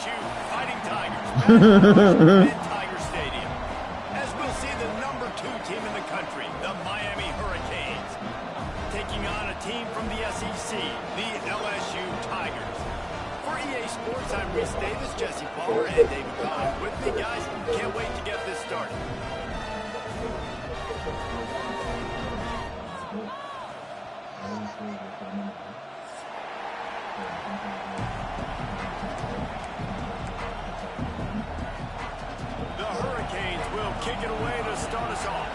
LSU Fighting Tigers at Tiger Stadium. As we'll see the #2 team in the country, the Miami Hurricanes, taking on a team from the SEC, the LSU Tigers. For EA Sports, I'm Reese Davis, Jesse Palmer, and David Collins with me, guys. Can't wait to get this started. The Hurricanes will kick it away to start us off.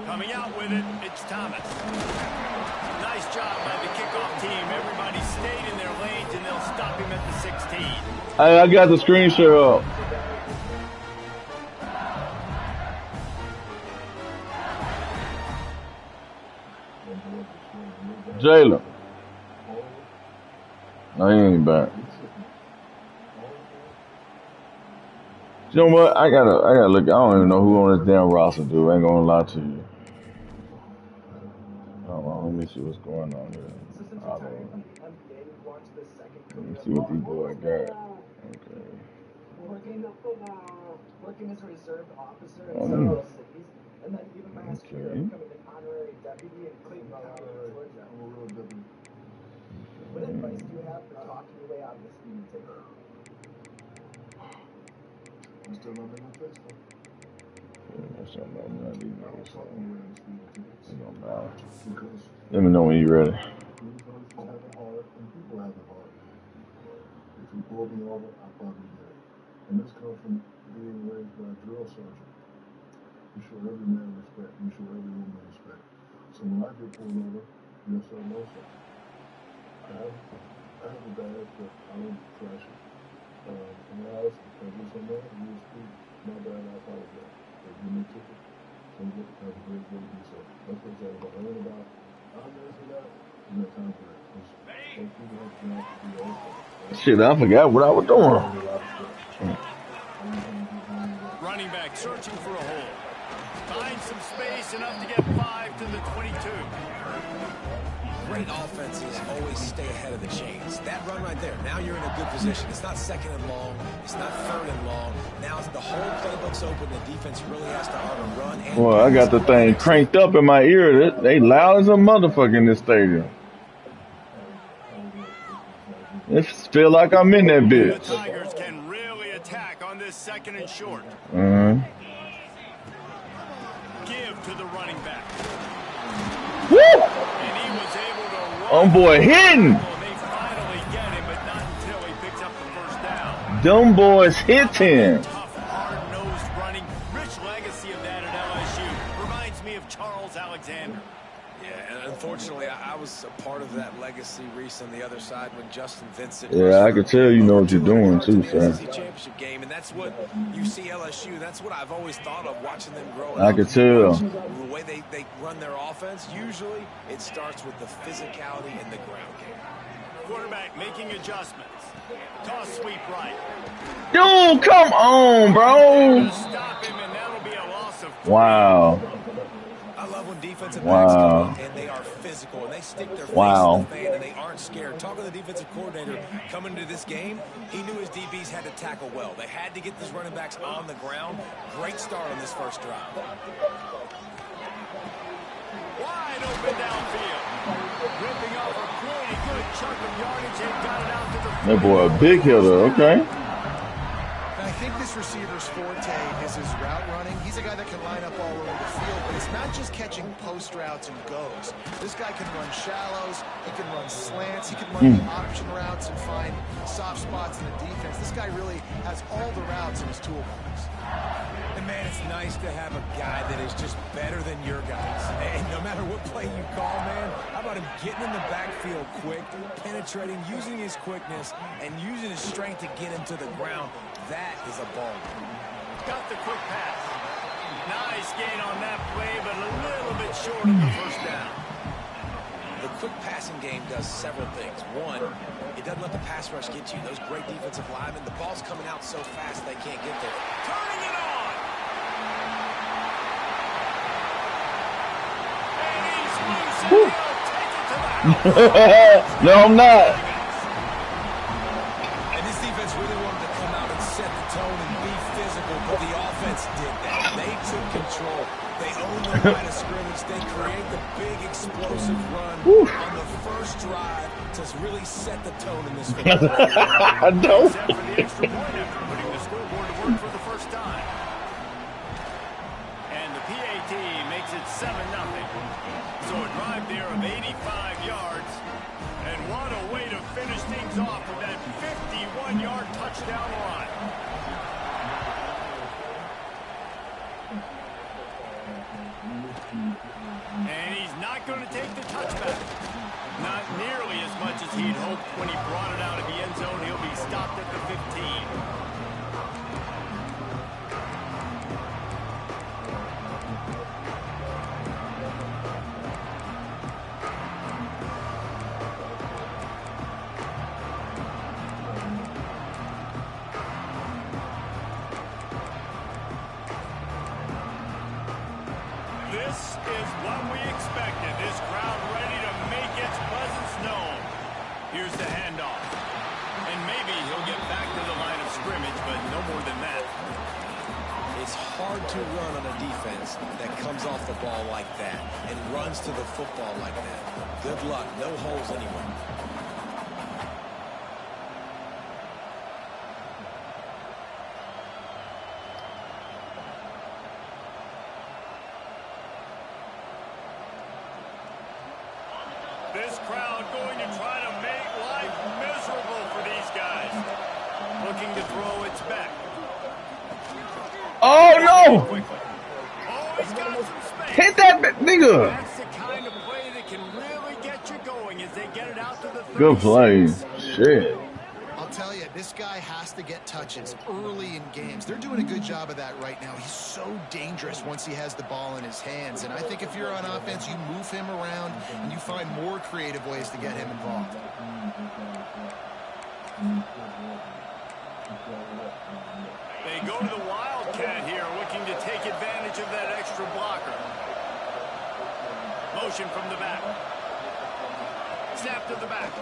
Coming out with it, it's Thomas. Nice job by the kickoff team. Everybody stayed in their lanes, and they'll stop him at the 16. Hey, I got the screenshot up. Jalen. No, he ain't back. You know what? I gotta look. I don't even know who on this damn roster, dude. I ain't gonna lie to you. Hold on, let me see what's going on here. Let me see what these boys got. Okay. Working as a reserve officer in several cities, and then even last year becoming an honorary deputy in Clayton County, Georgia. What advice do you have for talking your way out of this speeding ticket? I'm still not being faithful. That's something I'm not even know. Let me know when you're ready. People have it hard, and people have it hard. If you pull me over, I'll probably get it. And this comes from being raised by a drill sergeant. You show every man respect. You show every woman respect. So when I get pulled over, yes sir, no sir. I have a badge, but I don't flash it. And I ask, if there's some man, you speak, my bad, I apologize. If you need a ticket, so you have a great day to be so. That's what it's all about. I learn about this and that, and that time for that. Shit, I forgot what I was doing. Running back searching for a hole. Finds some space, enough to get 5 to the 22. Great offenses always stay ahead of the chains. That run right there, now you're in a good position. It's not 2nd and long. It's not 3rd and long. Now the whole playbook's open. The defense really has to earn a run. Well, I got the thing cranked up in my ear. They loud as a motherfucker in this stadium. It feel like I'm in that bitch. The Tigers can really attack on this 2nd and short. Give to the running back. Woo! And he was able to run. Boy hitting. They finally get him, but not until he picks up the 1st down. Them boys hitting. Tough, hard-nosed running. Rich legacy of that at LSU. Reminds me of Charles Alexander. Yeah, and unfortunately, I was a part of that legacy, Reese, on the other side when Justin Vincent. Yeah, I could tell you know what you're doing too, sir. Championship game, and that's what you see LSU. That's what I've always thought of watching them grow. I could tell. The way they run their offense, usually it starts with the physicality in the ground game. Quarterback making adjustments. Toss sweep right. Dude, come on, bro. Stop him, and that'll be a loss of 3. Wow. I love when defensive backs come up and they are physical and they stick their face in the fan and they aren't scared. Talking to the defensive coordinator coming into this game, he knew his DBs had to tackle well. They had to get these running backs on the ground. Great start on this first drive. Wide open downfield. Ripping off a pretty good chunk of yardage and got it out to the 40. That boy a big hitter, okay. I think this receiver's forte is his route running. He's a guy that can line up all over the field, but it's not just catching post routes and goes. This guy can run shallows, he can run slants, he can run the option routes and find soft spots in the defense. This guy really has all the routes in his toolbox. And man, it's nice to have a guy that is just better than your guys. And no matter what play you call, man, how about him getting in the backfield quick, penetrating, using his quickness, and using his strength to get him to the ground. That is a ball. Got the quick pass. Nice gain on that play, but a little bit short of the 1st down. The quick passing game does several things. One, it doesn't let the pass rush get you. Those great defensive linemen, the ball's coming out so fast they can't get there. Turning it on. And he's loose. No, I'm not. And this defense really wanted to come out and set the tone and be physical, but the offense did that. They took control. They owned the line of scrimmage. They create the big explosive run on the first drive to really set the tone in this football game. I don't. Except for the extra point after putting the scoreboard to work for the first time. And the PAT makes it 7-0. So a drive there of 85 yards. And what a way to finish things off with that 51-yard touchdown run. And he's not going to take the touchback. Not nearly as much as he'd hoped when he brought it out of the end zone. He'll be stopped at the 15. This is what we expected. This crowd ready to make its presence known. Here's the handoff. And maybe he'll get back to the line of scrimmage, but no more than that. It's hard to run on a defense that comes off the ball like that and runs to the football like that. Good luck. No holes anywhere. This crowd going to try to make life miserable for these guys. Looking to throw its back. Oh no! Quickly. Oh, he's got some space. Hit that nigga. That's the kind of play that can really get you going as they get it out to the 36. Good play. Shit. I'll tell you, this guy has to get touches early in games. They're doing a good job of that right now. He's so dangerous once he has the ball in his hands. And I think if you're on offense, you move him around and you find more creative ways to get him involved. They go to the Wildcat here, looking to take advantage of that extra blocker. Motion from the back. Snap to the back.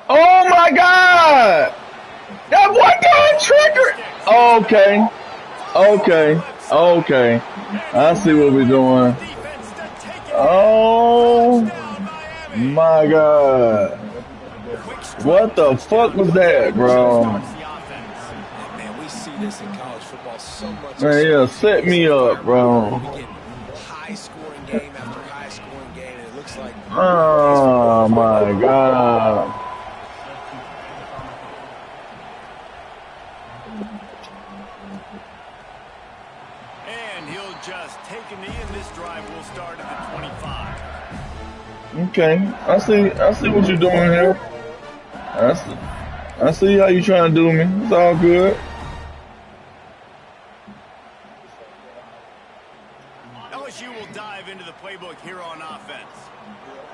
Oh my God! That one going trigger. Okay. Okay. Okay. I see what we're doing. Oh my God. What the fuck was that, bro? Man, we see this in college football so much. Man, yeah, set me up, bro. We get high-scoring game after high-scoring game, and it looks like... Oh my God. And he'll just take a knee, and this drive will start at the 25. Okay, I see what you're doing here. I see how you trying to do me. It's all good. LSU will dive into the playbook here on offense.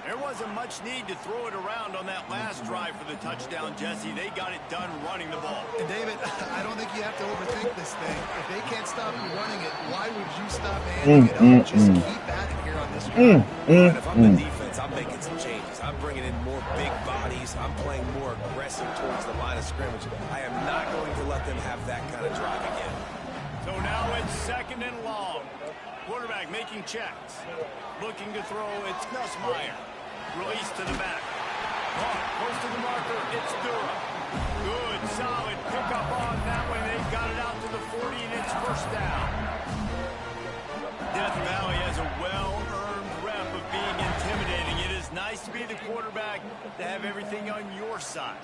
There wasn't much need to throw it around on that last drive for the touchdown, Jesse. They got it done running the ball. And David, I don't think you have to overthink this thing. If they can't stop you running it, why would you stop handing it up? Just keep at it here on this drive. And if I'm the defense, I'm making some changes. I'm bringing in more big bodies. I'm playing more aggressive towards the line of scrimmage. I am not going to let them have that kind of drive again. So now it's 2nd and long. Quarterback making checks. Looking to throw, it's Nussmeier. Release to the back. Caught, close to the marker, it's Durham. Good, solid pickup on that one. They've got it out to the 40, and it's first down. Death Valley has a well-earned rep of being intimidating. It is nice to be the quarterback, to have everything on your side.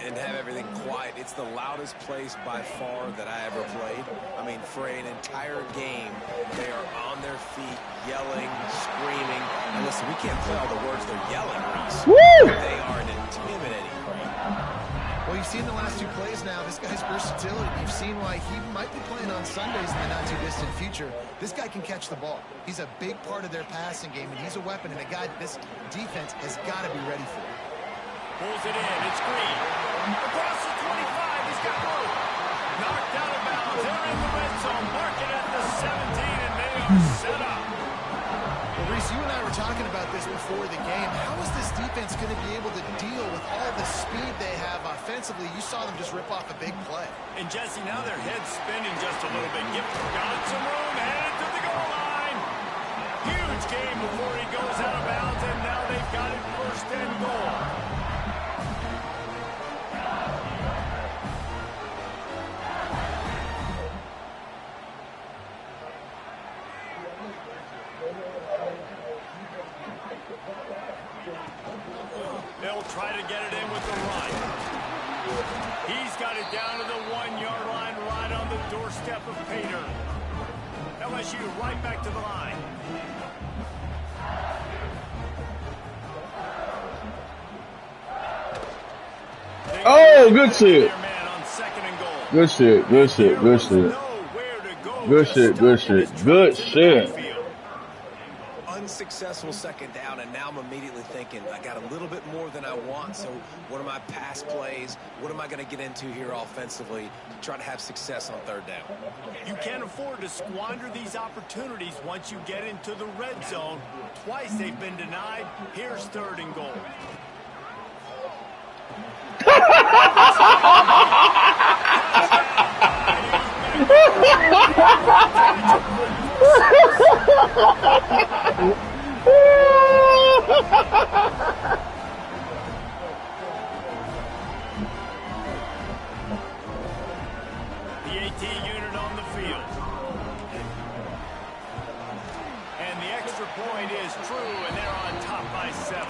And have everything quiet. It's the loudest place by far that I ever played. I mean, for an entire game, they are on their feet, yelling, screaming. And listen, we can't play all the words they're yelling, Reese. Woo! They are an intimidating crowd. Well, you've seen the last two plays now. This guy's versatility. You've seen why he might be playing on Sundays in the not-too-distant future. This guy can catch the ball. He's a big part of their passing game, and he's a weapon and a guy that this defense has got to be ready for. Pulls it in. It's Green. Across the 25. He's got room. Knocked out of bounds. They're in the red zone. Mark it at the 17, and they are set up. Well, Reese, you and I were talking about this before the game. How is this defense going to be able to deal with all the speed they have offensively? You saw them just rip off a big play. And Jesse, now their head's spinning just a little bit. Got some room, headed to the goal line. Huge game before he goes out of bounds, and now they've got it first and goal. They'll try to get it in with the run. He's got it down to the 1-yard line, right on the doorstep of Pater. LSU right back to the line. Oh, good shit. Good shit, good shit, good shit. Good shit, good shit, good shit. Unsuccessful second down, and now I'm immediately thinking, I got a little bit more than I want, so what are my pass plays? What am I going to get into here offensively to try to have success on third down? You can't afford to squander these opportunities once you get into the red zone. Twice they've been denied. Here's third and goal. The AT unit on the field. And the extra point is true, and they're on top by 7.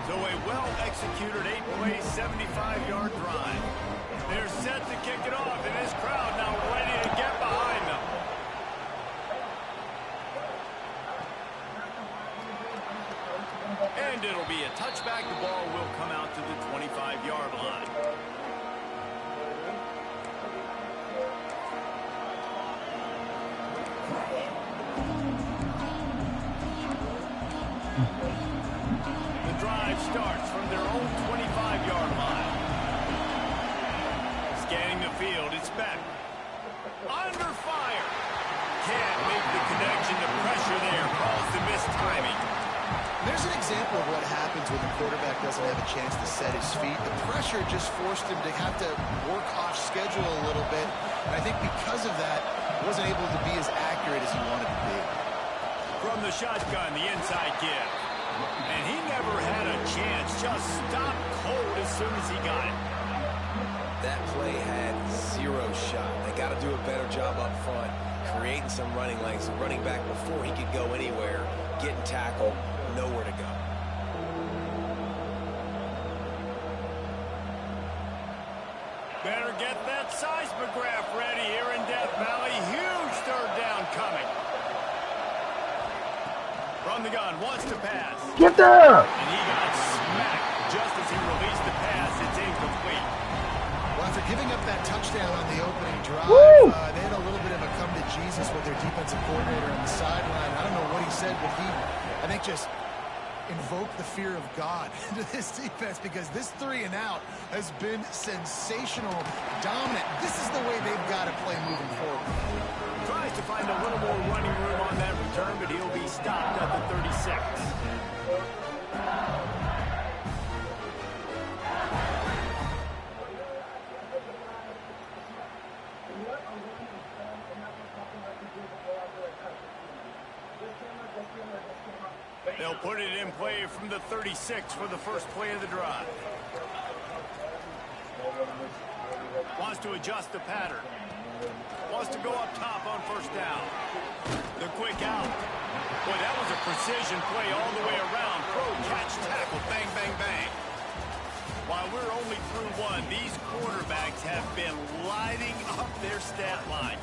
So a well-executed 8-play, 75-yard drive. They're set to kick it off, and this crowd now ready to get behind them. And it'll be a touchback. The ball will come out to the 25-yard line. The drive starts from their own 25-yard line. Scanning the field, it's Beck. Under fire. Can't make the connection. The pressure there caused the missed timing. There's an example of what happens when the quarterback doesn't have a chance to set his feet. The pressure just forced him to have to work off schedule a little bit. And I think because of that, he wasn't able to be as accurate as he wanted to be. From the shotgun, the inside give. And he never had a chance. Just stopped cold as soon as he got it. That play had 0 shot. They got to do a better job up front, creating some running lanes. The running back, before he could go anywhere, getting tackled, nowhere to go. Better get that seismograph ready here in Death Valley. Huge third down coming. From the gun, wants to pass. Get there! And he got smacked just as he released the pass. It's incomplete. Well, after giving up that touchdown on the opening drive, they had a little bit of a come to Jesus with their defensive coordinator on the sideline. I don't know what he said, but he, I think, just invoked the fear of God into this defense, because this 3 and out has been sensational, dominant. This is the way they've got to play moving forward. Tries to find a little more running room on that return, but he'll be stopped at the 36. They'll put it in play from the 36 for the first play of the drive. Wants to adjust the pattern. Wants to go up top on first down. The quick out. Boy, that was a precision play all the way around. Pro catch tackle. Bang, bang, bang. While we're only through 1, these quarterbacks have been lighting up their stat line.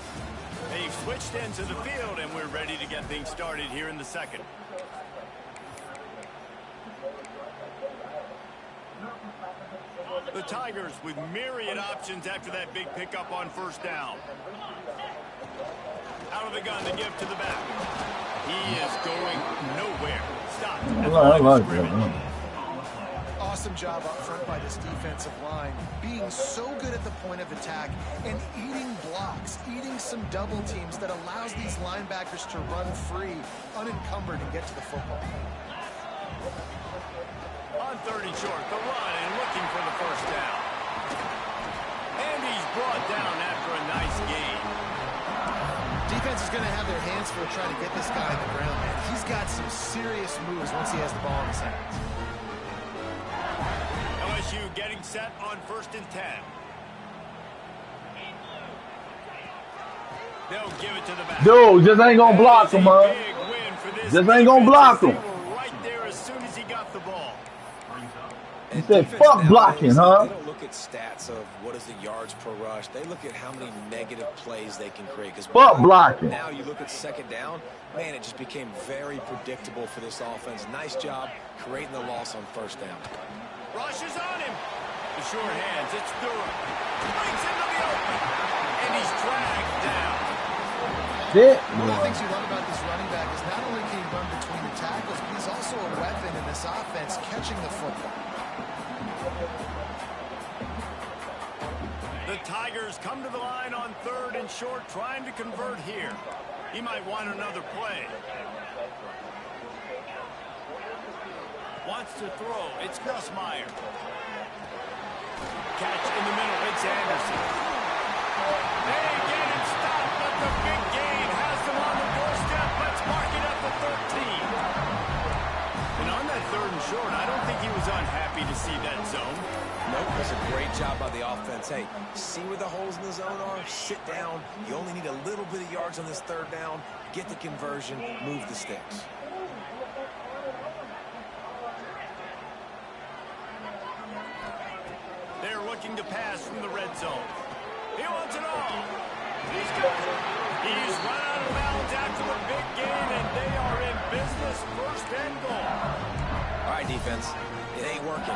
They've switched into the field, and we're ready to get things started here in the second. The Tigers with myriad options after that big pickup on first down. Out of the gun to give to the back. He is going nowhere. Stop. I like that. Awesome job up front by this defensive line, being so good at the point of attack and eating blocks, eating some double teams that allows these linebackers to run free, unencumbered, and get to the football. On 30 short, the run and looking for the first down. And he's brought down after a nice gain. Defense is going to have their hands full trying to get this guy on the ground, man. He's got some serious moves once he has the ball in his hands. LSU getting set on 1st and 10. They'll give it to the back. Dude, just ain't gonna block him, huh? Just ain't gonna block him. Right there as soon as he got the ball. He said, fuck blocking, huh? They don't look at stats of what is the yards per rush. They look at how many negative plays they can create. Fuck blocking. Now you look at 2nd down, man, it just became very predictable for this offense. Nice job creating the loss on 1st down. Rush is on him. The short hands, it's Durham. Brings into the open. And he's dragged down. One of the things you love about this running back is not only can he run between the tackles, but he's also a weapon in this offense catching the football. The Tigers come to the line on 3rd and short, trying to convert here. He might want another play. Wants to throw. It's Nussmeier. Catch in the middle. It's Anderson. They get it stopped, but the big gain has them on the doorstep. Let's mark it at the 13. And on that 3rd and short, I don't think he was unhappy to see that zone. Nope, that's a great job by the offense. Hey, see where the holes in the zone are? Sit down. You only need a little bit of yards on this 3rd down. Get the conversion. Move the sticks. They're looking to pass from the red zone. He wants it all. He's got it. He's run out of bounds after the big gain, and they are in business. 1st and goal. All right, defense. It ain't working.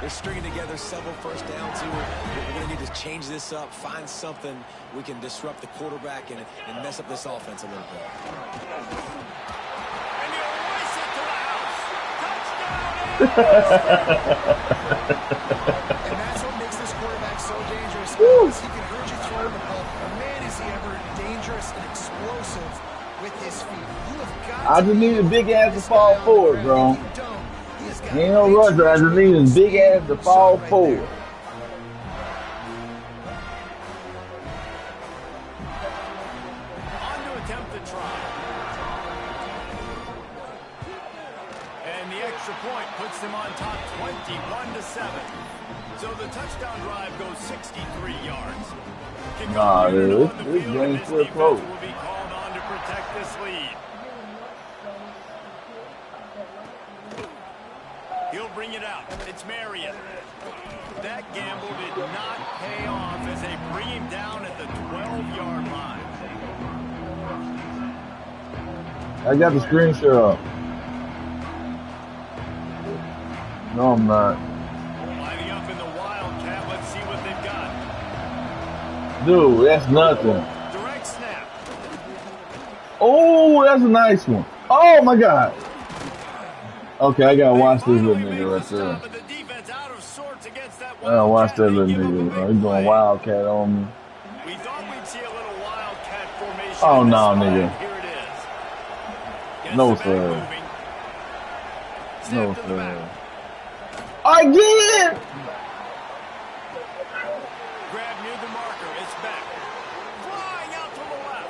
They're stringing together several 1st downs here. We're going to need to change this up, find something we can disrupt the quarterback and mess up this offense a little bit. And he'll race it to the house. Touchdown! And that's what makes this quarterback so dangerous. He can hurt you throwing the ball. But man, is he ever dangerous and explosive with his feet. You have got I just need a big ass to fall forward, bro. He ain't no rusher. I just need his big ass to fall forward. On to attempt the try. And the extra point puts them on top 21-7. So the touchdown drive goes 63 yards. Nah, dude, this game's still close. Will be called on to protect this lead. He'll bring it out. It's Marion. That gamble did not pay off as they bring him down at the 12-yard line. I got the screen share up. No, I'm not. Lining up in the Wildcat. Let's see what they've got. Dude, that's nothing. Direct snap. Oh, that's a nice one. Oh, my God. Okay, I gotta watch this little nigga right there. I gotta watch that little nigga. He's going wildcat on me. We thought we'd see a little wildcat formation. Oh, no, nigga. Here it is. No, sir. No, sir. Again! Grab near the marker. It's back. Flying out to the left.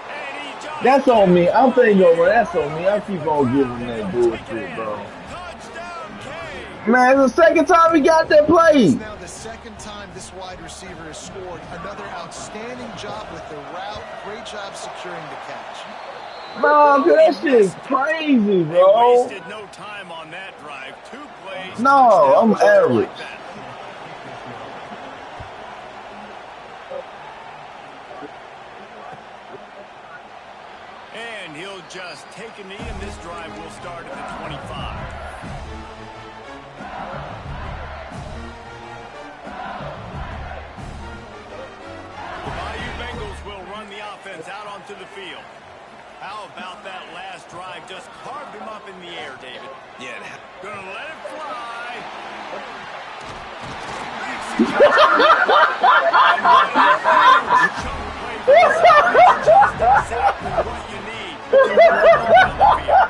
And he jumps. That's on me. I'm thinking over. That's on me. I keep on giving that bullshit, bro. Touchdown, Kane. Man, it's the 2nd time he got that play. It's now the 2nd time this wide receiver has scored. Another outstanding job with the route. Great job securing the catch. No, that shit's crazy, They bro. wasted no time on that drive. 2 plays. No, I'm touchdown, average. like that. And he'll just take a knee, and this drive will start at the 25. The Bayou Bengals will run the offense out onto the field. How about that last drive? Just carved him up in the air, David. Yeah. Gonna let it fly. Exactly what you need to move on the field.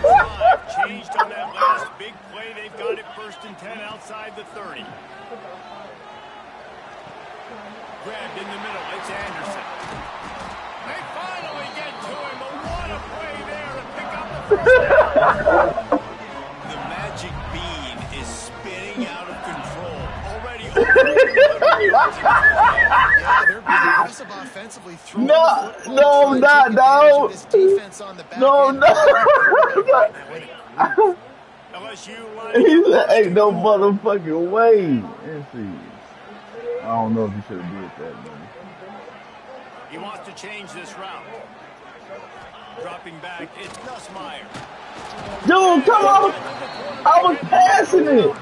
Drive changed on that last big play. They've got it 1st and 10 outside the 30. Grabbed in the middle. It's Anderson. They finally get to him, but what a play there to pick up the first down. The magic bean is spinning out of control. Already over 100 yards in the first half. Yeah, they're being aggressive offensively. No, not no. No. LSU He said, ain't no motherfucking way. Let's see. I don't know if he should have did that, man. He wants to change this route. Dropping back, it's Nussmeier. Dude, come on. I was passing it.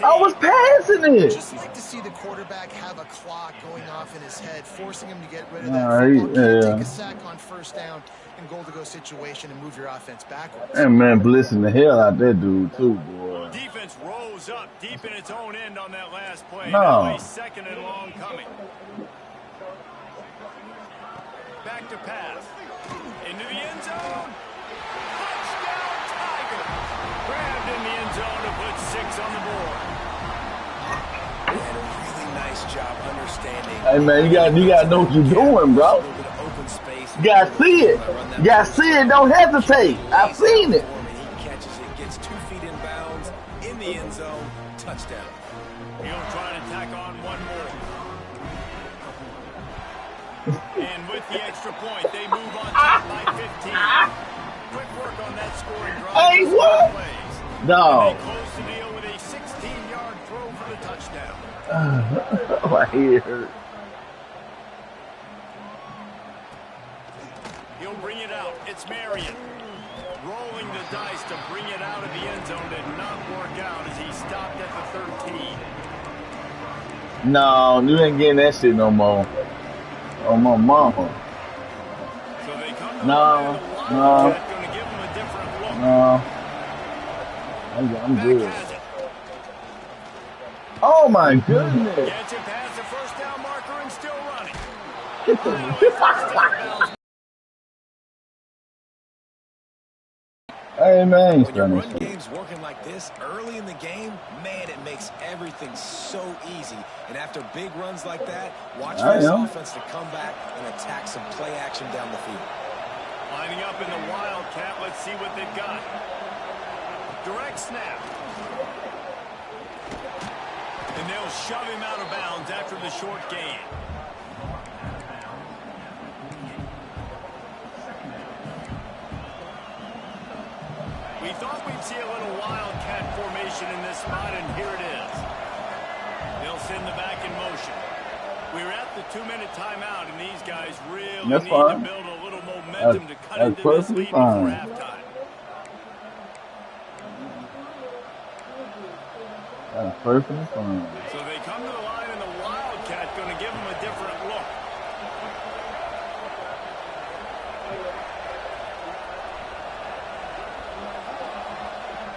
I was passing it. Just like to see the quarterback have a clock going off in his head, forcing him to get rid of that football. Take a sack on 1st down and goal-to-go situation and move your offense backwards. And man, blitzing the hell out that dude too, boy. Defense rose up deep in its own end on that last play. No. Now a 2nd and long coming. Back to pass. Into the end zone. Touchdown, Tiger. Grabbed in the end zone to put 6 on the board. They had a really nice job understanding. Hey man, you gotta know what you're doing, bro. You gotta see it. You gotta see it. Don't hesitate. I've seen it. He catches it, gets 2 feet in bounds, in the end zone, touchdown. He'll try to tack on one more. And with the extra point, they move on top by 15. Quick work on that scoring drive. Hey, what? No. And they close the deal with a 16-yard throw for the touchdown. My ear hurt. He'll bring it out. It's Marion. Rolling the dice to bring it out of the end zone did not work out as he stopped at the 13. No, you ain't getting that shit no more. Oh, my mama. So they come to No. going to give him a different look. No. I'm good. Oh, my goodness. Gets him past the 1st down marker and still running. Hey, man. When your run game's working like this early in the game, man, it makes everything so easy. And after big runs like that, watch for this offense to come back and attack some play action down the field. Lining up in the Wildcat. Let's see what they've got. Direct snap. And they'll shove him out of bounds after the short gain. We thought we'd see a little Wildcat formation in this spot, and here it is. They'll send the back in motion. We're at the 2-minute timeout, and these guys really need to build a little momentum to cut into this lead before halftime. That's perfectly fine. So they come to the line, and the Wildcat going to give them a different look.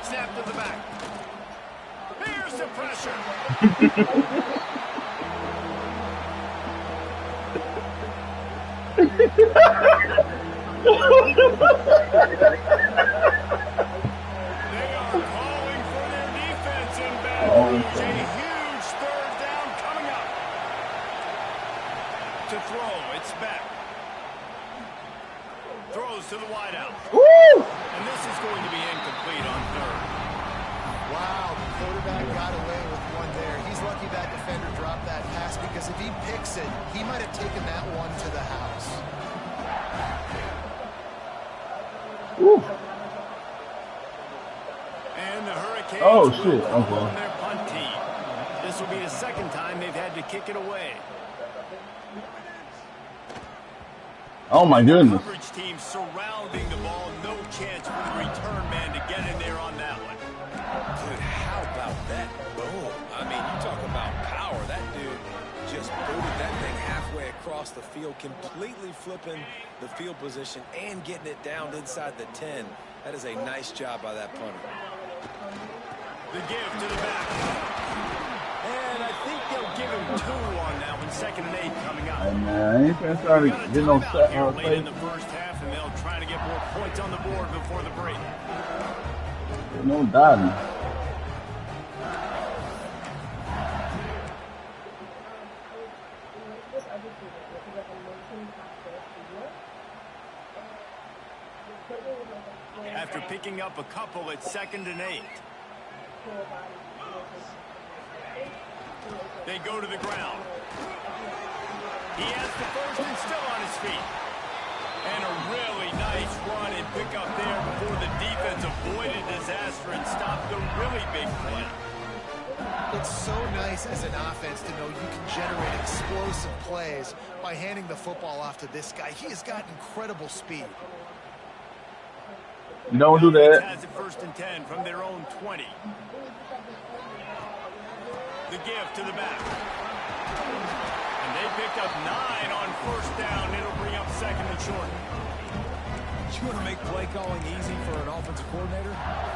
Snap to the back. Here's the pressure. They are calling for their defense in Baton Rouge. A huge 3rd down coming up. To throw, it's back. Throws to the wideout. Woo! And this is going to be incomplete on 3rd. Wow, the quarterback got away with one there. He's lucky that defender dropped that pass because if he picks it, he might have taken that one to the house. Woo. And the Hurricanes Oh, will shit. call Okay. on their punt team. This will be the 2nd time they've had to kick it away. Oh, my goodness. Coverage team surrounding the ball. No chance for the return man to get in there on that one. Dude, how about that boom? I mean, you talk about power. That dude just booted that thing halfway across the field, completely flipping the field position and getting it down inside the 10. That is a nice job by that punter. The give to the back. And I think they'll give him 2 on that one. 2nd and 8 coming up. Hey, man, I ain't finna start getting no set here late in the first half, and they'll try to get more points on the board before the break. No dodging. After picking up a couple at 2nd and 8. They go to the ground. He has the first and still on his feet. And a really nice run and pick up there before the defense avoided disaster and stopped a really big play. It's so nice as an offense to know you can generate explosive plays by handing the football off to this guy. He has got incredible speed. Don't do that. Has it 1st and 10 from their own 20. The give to the back. And they picked up 9 on 1st down. It'll bring up 2nd and short. You want to make play calling easy for an offensive coordinator?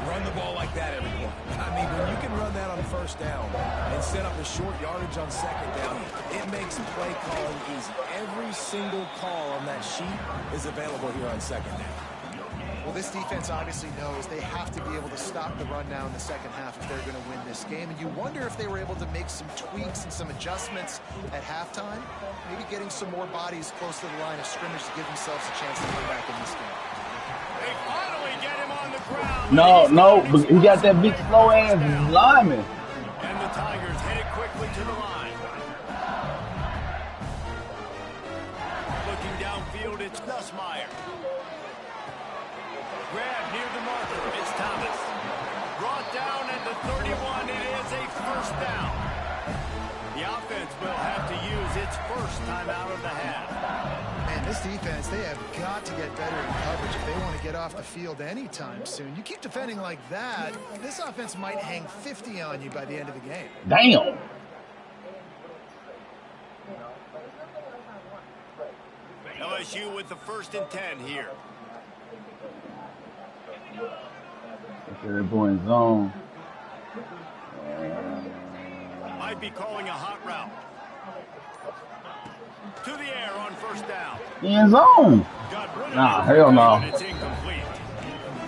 Run the ball like that every play. I mean, when you can run that on 1st down and set up a short yardage on 2nd down, it makes play calling easy. Every single call on that sheet is available here on 2nd down. Well, this defense obviously knows they have to be able to stop the run now in the 2nd half if they're going to win this game. And you wonder if they were able to make some tweaks and some adjustments at halftime, maybe getting some more bodies close to the line of scrimmage to give themselves a chance to come back in this game. They finally get him on the ground. No, but he got that big slow ass lineman. And the Tigers headed quickly to the line. Looking downfield, it's Nussmeier. Grab near the marker. It's Thomas. Brought down at the 31. It is a 1st down. The offense will have to use its 1st timeout of the half. Man, this defense, they have got to get better in coverage if they want to get off the field anytime soon. You keep defending like that, this offense might hang 50 on you by the end of the game. Damn. LSU with the 1st and 10 here. They're going zone. Might be calling a hot route. To the air on 1st down. In zone. Nah, hell no. It's incomplete.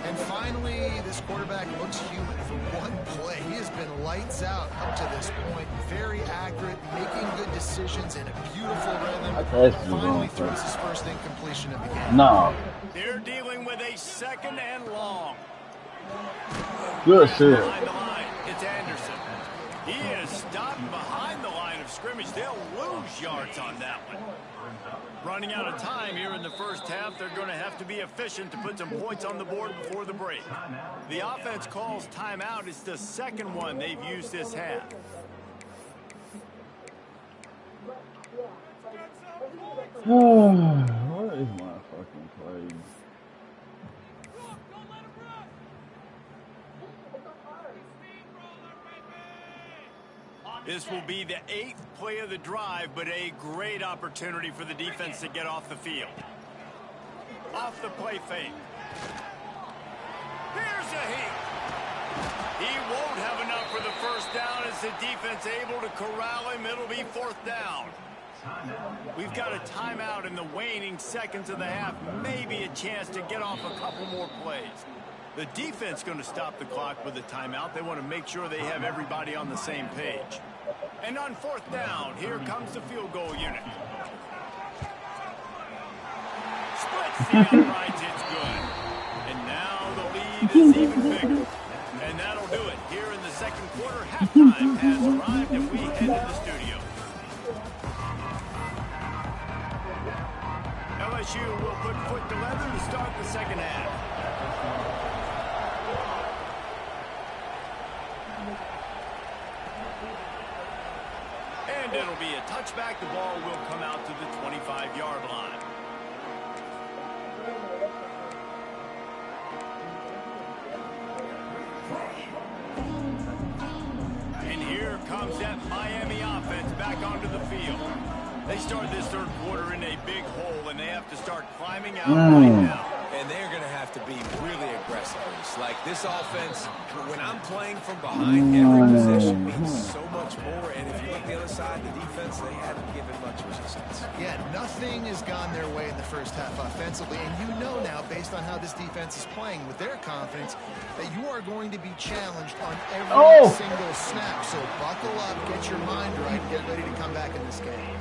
And finally, this quarterback looks human for one play. He has been lights out up to this point. Very accurate, making good decisions in a beautiful rhythm. Finally throws his 1st incompletion of the game. No. They're dealing with a 2nd and long. Good shit. Behind the line, it's Anderson. He is stopped behind the line of scrimmage. They'll lose yards on that one. Running out of time here in the 1st half. They're going to have to be efficient to put some points on the board before the break. The offense calls timeout. It's the 2nd one they've used this half. What is my fucking play? This will be the 8th play of the drive, but a great opportunity for the defense to get off the field. Off the play fake. Here's a heat. He won't have enough for the 1st down as the defense able to corral him. It'll be 4th down. We've got a timeout in the waning seconds of the half. Maybe a chance to get off a couple more plays. The defense going to stop the clock with a timeout. They want to make sure they have everybody on the same page. And on 4th down, here comes the field goal unit. Splits the uprights, it's good. And now the lead is even bigger. And that'll do it. Here in the 2nd quarter, halftime has arrived and we head to the studio. LSU will put foot to leather to start the 2nd half. And it'll be a touchback. The ball will come out to the 25-yard line. And here comes that Miami offense back onto the field. They start this 3rd quarter in a big hole, and they have to start climbing out right now. And they're going to have to be really aggressive. place. Like this offense, when I'm playing from behind, every possession means so much more. And if you look the other side, the defense, they haven't given much resistance. Yeah, nothing has gone their way in the first half offensively. And you know now, based on how this defense is playing with their confidence, that you are going to be challenged on every single snap. So buckle up, get your mind right, and get ready to come back in this game.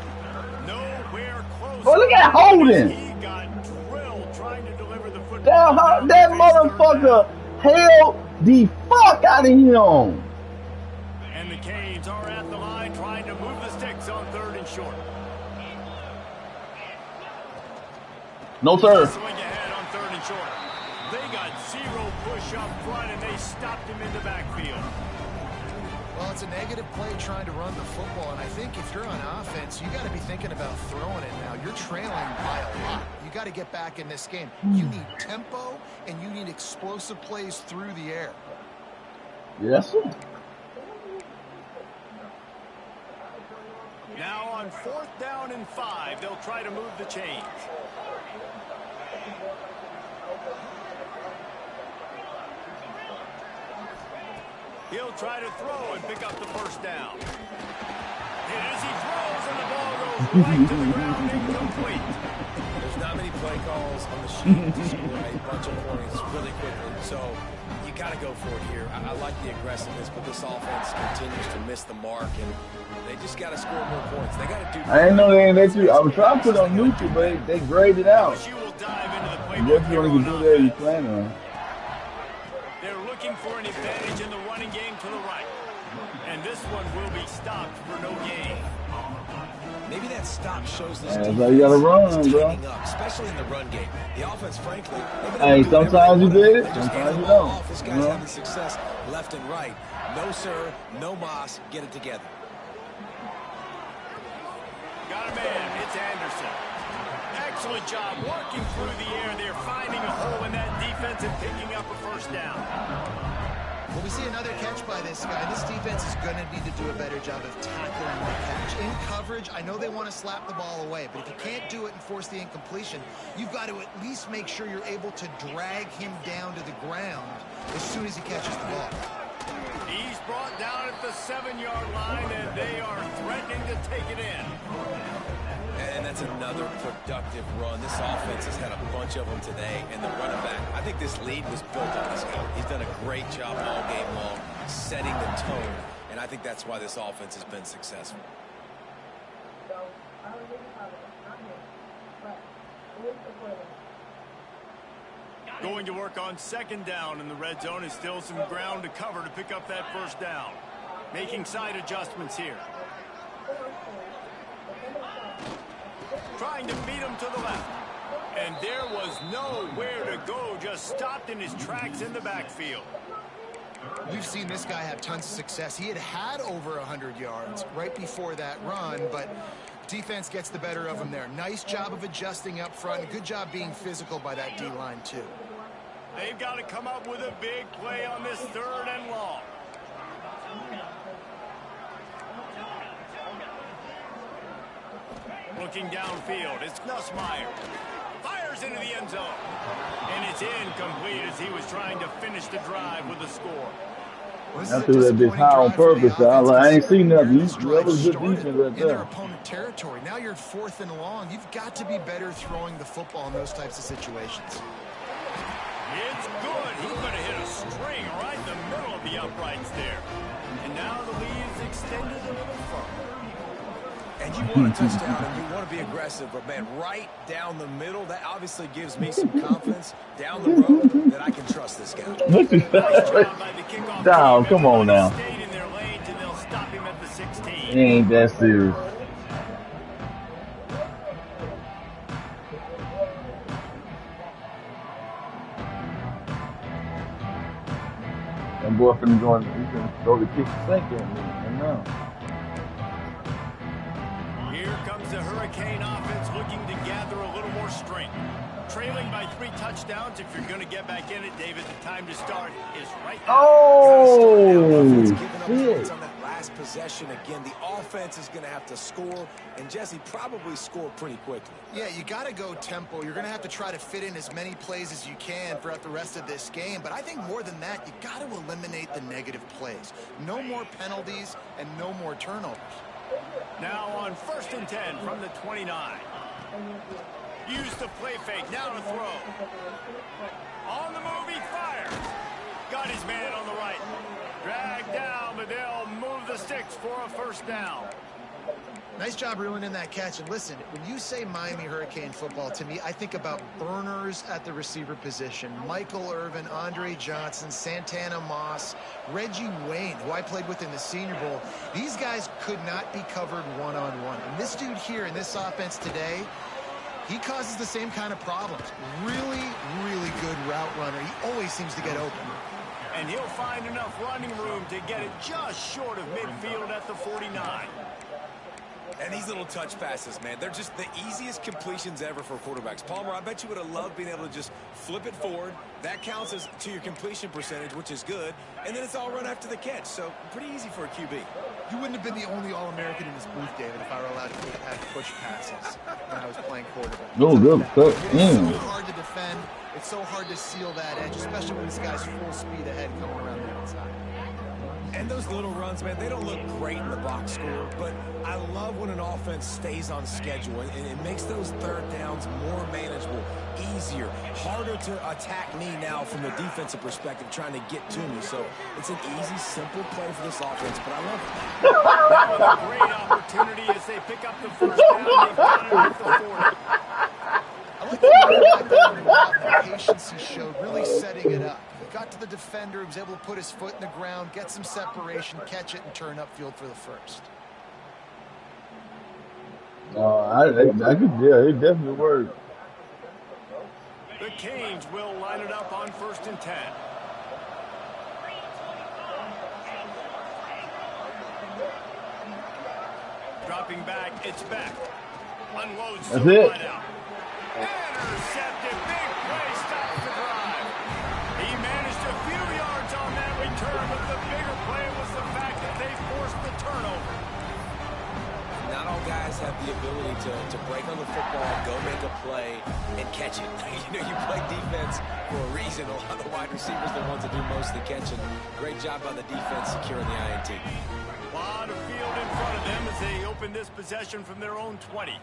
Nowhere close. Oh, look at Holden. He got drilled trying to deliver the football. That motherfucker held the fuck out of him. And the Canes are at the line trying to move the sticks on 3rd and short. No, sir. Swing ahead on 3rd and short. They got 0 push up front, and they stopped him in the backfield. Well, it's a negative play trying to run the football, and I think if you're on offense, you got to be thinking about throwing it now. You're trailing by a lot. You got to get back in this game. You need tempo, and you need explosive plays through the air. Yes, sir. Now on 4th down and 5, they'll try to move the chains. He'll try to throw and pick up the 1st down. And as he throws, and the ball goes right to the ground, incomplete. There's not many play calls on the sheet to score a bunch of points really quickly. So you got to go for it here. I like the aggressiveness, but this offense continues to miss the mark, and they just got to score more points. They got to do. I didn't know they ain't that. I was trying to put it on YouTube, but they graded out. You will dive into the I playbook guess you only can do that if you plan on. They're looking for an advantage in the running game to the right. And this one will be stopped for no gain. Maybe that stop shows this That's how you gotta run, bro. Up, especially in the run game. The offense, frankly, Hey, sometimes you did it, sometimes you don't. This guy's having success left and right. No, sir, no Moss. Get it together. Got a man. It's Anderson. Excellent job working through the air. They're finding a hole in that defense and picking up a 1st down. Well, we see another catch by this guy. This defense is going to need to do a better job of tackling the catch. In coverage, I know they want to slap the ball away, but if you can't do it and force the incompletion, you've got to at least make sure you're able to drag him down to the ground as soon as he catches the ball. He's brought down at the 7-yard line, and they are threatening to take it in. And that's another productive run. This offense has had a bunch of them today, and the running back, I think this lead was built on this guy. He's done a great job all game long setting the tone, and I think that's why this offense has been successful. Going to work on 2nd down in the red zone is still some ground to cover to pick up that 1st down. Making side adjustments here. Trying to beat him to the left. And there was nowhere to go, just stopped in his tracks in the backfield. We've seen this guy have tons of success. He had over 100 yards right before that run, but defense gets the better of him there. Nice job of adjusting up front. Good job being physical by that D-line, too. They've got to come up with a big play on this 3rd and long. Looking downfield, it's Nussmeier. Fires into the end zone. And it's incomplete as he was trying to finish the drive with a score. I threw that bitch high on purpose. I ain't seen nothing. That was good defense right in their there. opponent territory. Now you're 4th and long. You've got to be better throwing the football in those types of situations. It's good. He's going to hit a string right in the middle of the uprights there. And now the lead is extended a little further. And you want a touchdown and you want to be aggressive, but man, right down the middle, that obviously gives me some confidence down the road that I can trust this guy. Look at that. Down, come on now. It ain't that serious. That boy finna go to kick the sink at me. I know. Here comes the Hurricane offense looking to gather a little more strength. Trailing by 3 touchdowns. If you're going to get back in it, David, the time to start is right now. Oh, shit. last possession again. The offense is going to have to score, and Jesse probably score pretty quickly. Yeah, you got to go tempo. You're going to have to try to fit in as many plays as you can throughout the rest of this game. But I think more than that, you got to eliminate the negative plays. No more penalties and no more turnovers. Now on 1st and 10 from the 29. Use the play fake, now to throw. On the move, he fires. Got his man on the right. Dragged down, but they'll move the sticks for a 1st down. Nice job ruining that catch. And listen, when you say Miami Hurricane football, to me, I think about burners at the receiver position. Michael Irvin, Andre Johnson, Santana Moss, Reggie Wayne, who I played with in the Senior Bowl. These guys could not be covered one-on-one. And this dude here in this offense today, he causes the same kind of problems. Really, really good route runner. He always seems to get open. And he'll find enough running room to get it just short of midfield at the 49. And these little touch passes, man, they're just the easiest completions ever for quarterbacks. Palmer, I bet you would have loved being able to just flip it forward. That counts as to your completion percentage, which is good. And then it's all run after the catch. So pretty easy for a QB. You wouldn't have been the only All-American in this booth, David, if I were allowed to have push passes when I was playing quarterback. No, good. It's so hard to defend. It's so hard to seal that edge, especially when this guy's full speed ahead coming around the outside. And those little runs, man, they don't look great in the box score, but I love when an offense stays on schedule, and it makes those 3rd downs more manageable, easier, harder to attack me now from the defensive perspective, trying to get to me. So it's an easy, simple play for this offense, but I love it. That was a great opportunity as they pick up the 1st down. They've got it at the 40. I like the patience he showed, really setting it up. He got to the defender, he was able to put his foot in the ground, get some separation, catch it, and turn upfield for the 1st. I could, yeah, it definitely worked. The Canes will line it up on 1st and 10. Dropping back, it's back. Unloads. That's it. Out. Intercepted. Big play stops the drive. He managed a few yards on that return, but the bigger play was the fact that they forced the turnover. Not all guys have the ability to break on the football, go make a play, and catch it. You play defense for a reason. A lot of the wide receivers are the ones that do most of the catching. Great job by the defense securing the INT. A lot of field in front of them as they open this possession from their own 20.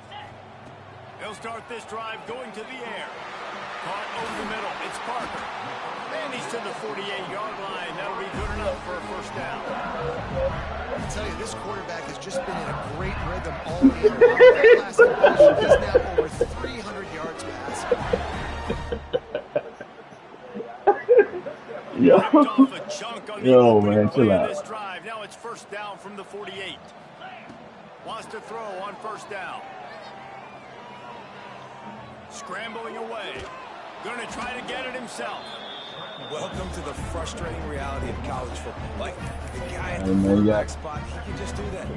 They'll start this drive going to the air. Caught over the middle. It's Parker. And he's to the 48-yard line. That'll be good enough for a 1st down. I tell you, this quarterback has just been in a great rhythm all year. That last completion, he's now over 300 yards passing. Off a chunk on the man, chill out. this drive. Now it's 1st down from the 48. Wants to throw on 1st down. Scrambling away. Going to try to get it himself. Welcome to the frustrating reality of college football. Like, the guy at the quarterback spot, he can just do that.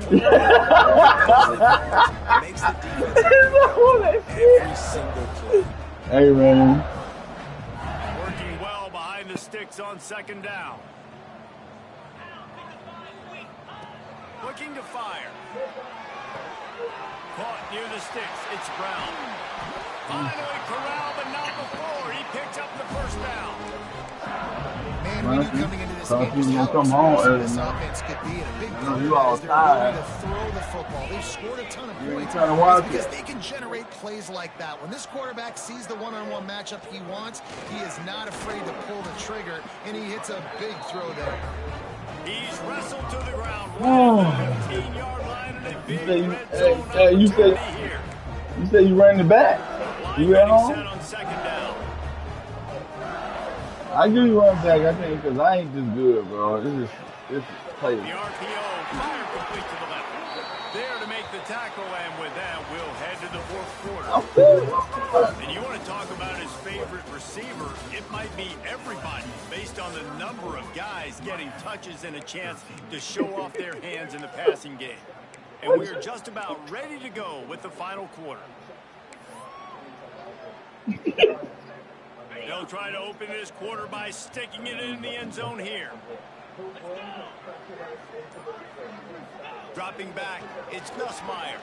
Makes the defense every single play. Hey, man. Working well behind the sticks on 2nd down. Looking to fire. Caught near the sticks. It's Brown. Finally corralled, but not before. He picks up the 1st down. Man, we knew coming into this game just how explosive this offense could be. And a big part of it is their ability to throw the football. They've scored a ton of points because they can generate plays like that. When this quarterback sees the one-on-one matchup he wants, he is not afraid to pull the trigger, and he hits a big throw there. He's wrestled to the ground. 15-yard line and a big red zone you said you ran the back. You ran home? On 2nd down. I give you run back, I think, because I ain't this good, bro. This play. The RPO, fire complete to the left. There to make the tackle, and with that, we'll head to the 4th quarter. And you want to talk about his favorite receiver, it might be everybody, based on the number of guys getting touches and a chance to show off their hands in the passing game. And we're just about ready to go with the final quarter. They'll try to open this quarter by sticking it in the end zone here. Dropping back, it's Nussmeier.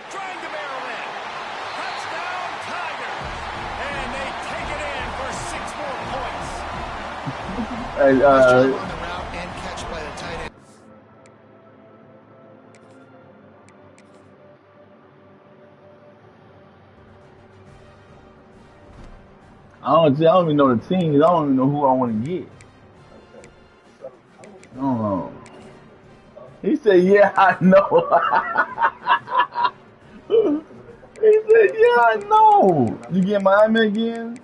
Trying to barrel in. Touchdown, Tigers. And they take it in for 6 more points. Hey, Nice job on the route and catch by the tight end. I don't even know the teams. I don't even know who I want to get. I don't know. He said, "Yeah, I know." He said, "Yeah, I know." You get Miami again?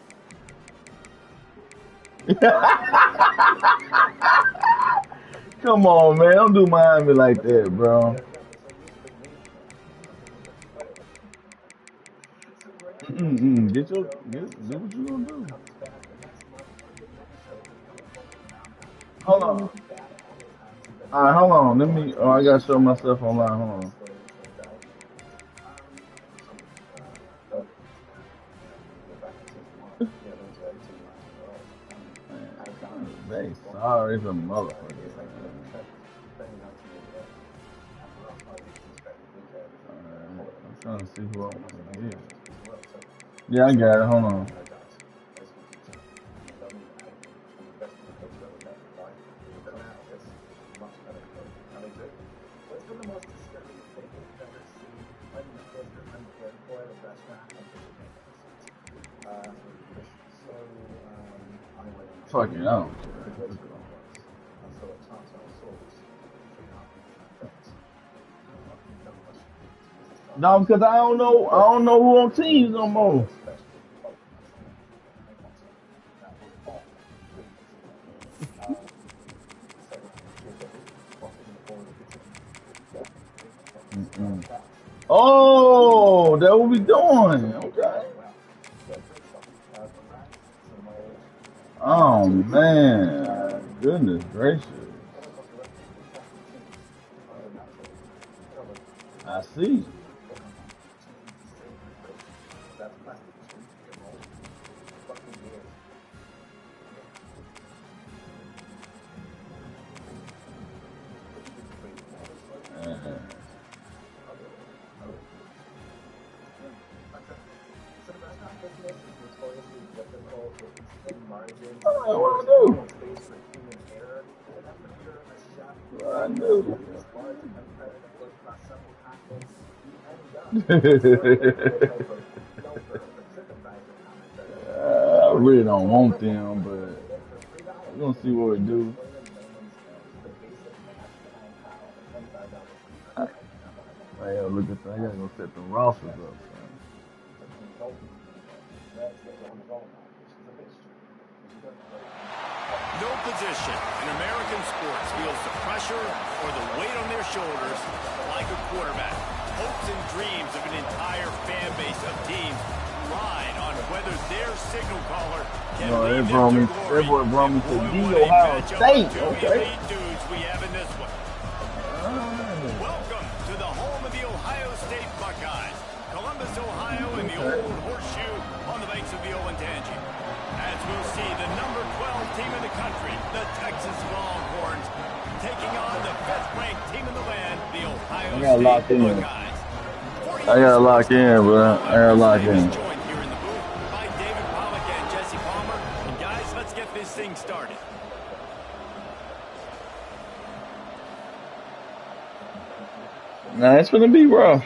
Come on, man. Don't do Miami like that, bro. Do what you gonna do. Hold on. All right, hold on. Let me. Oh, I gotta show myself online. Hold on. They sorry as a motherfucker. I'm trying to see who I want to get. Yeah, I got it. Hold on. Fuck it, I don't care. No, because I don't know who on teams no more. Oh, that what we doing? Okay. Oh man, goodness gracious. I see. What I do? What I do? I really don't want them, but we're gonna see what we do. I gotta look at that. I gotta go set the rosters up. No position in American sports feels the pressure or the weight on their shoulders like a quarterback. Hopes and dreams of an entire fan base of teams ride on whether their signal caller can lead them to glory. That boy brought me to Boy, the what a Ohio matchup State. of two Okay. elite dudes we have in this one. Welcome to the home of the Ohio State Buckeyes. Columbus, Ohio, and the old horseshoe on the banks of the Olentangy. As we'll see, the number 12 team in the country, the Texas Longhorns, taking on the 5th-ranked team in the land, the Ohio State Buckeyes. I gotta lock in, bro. I gotta lock in. Joined here in the booth by David Pollock and Jesse Palmer. And guys, let's get this thing started. Nah, it's gonna be rough.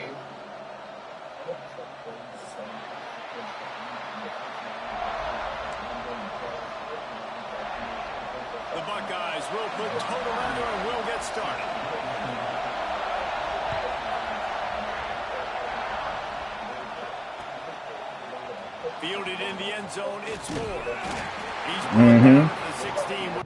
The Buckeyes will put total under and will get started. Fielded in the end zone, it's Moore. He's brought down at the 16.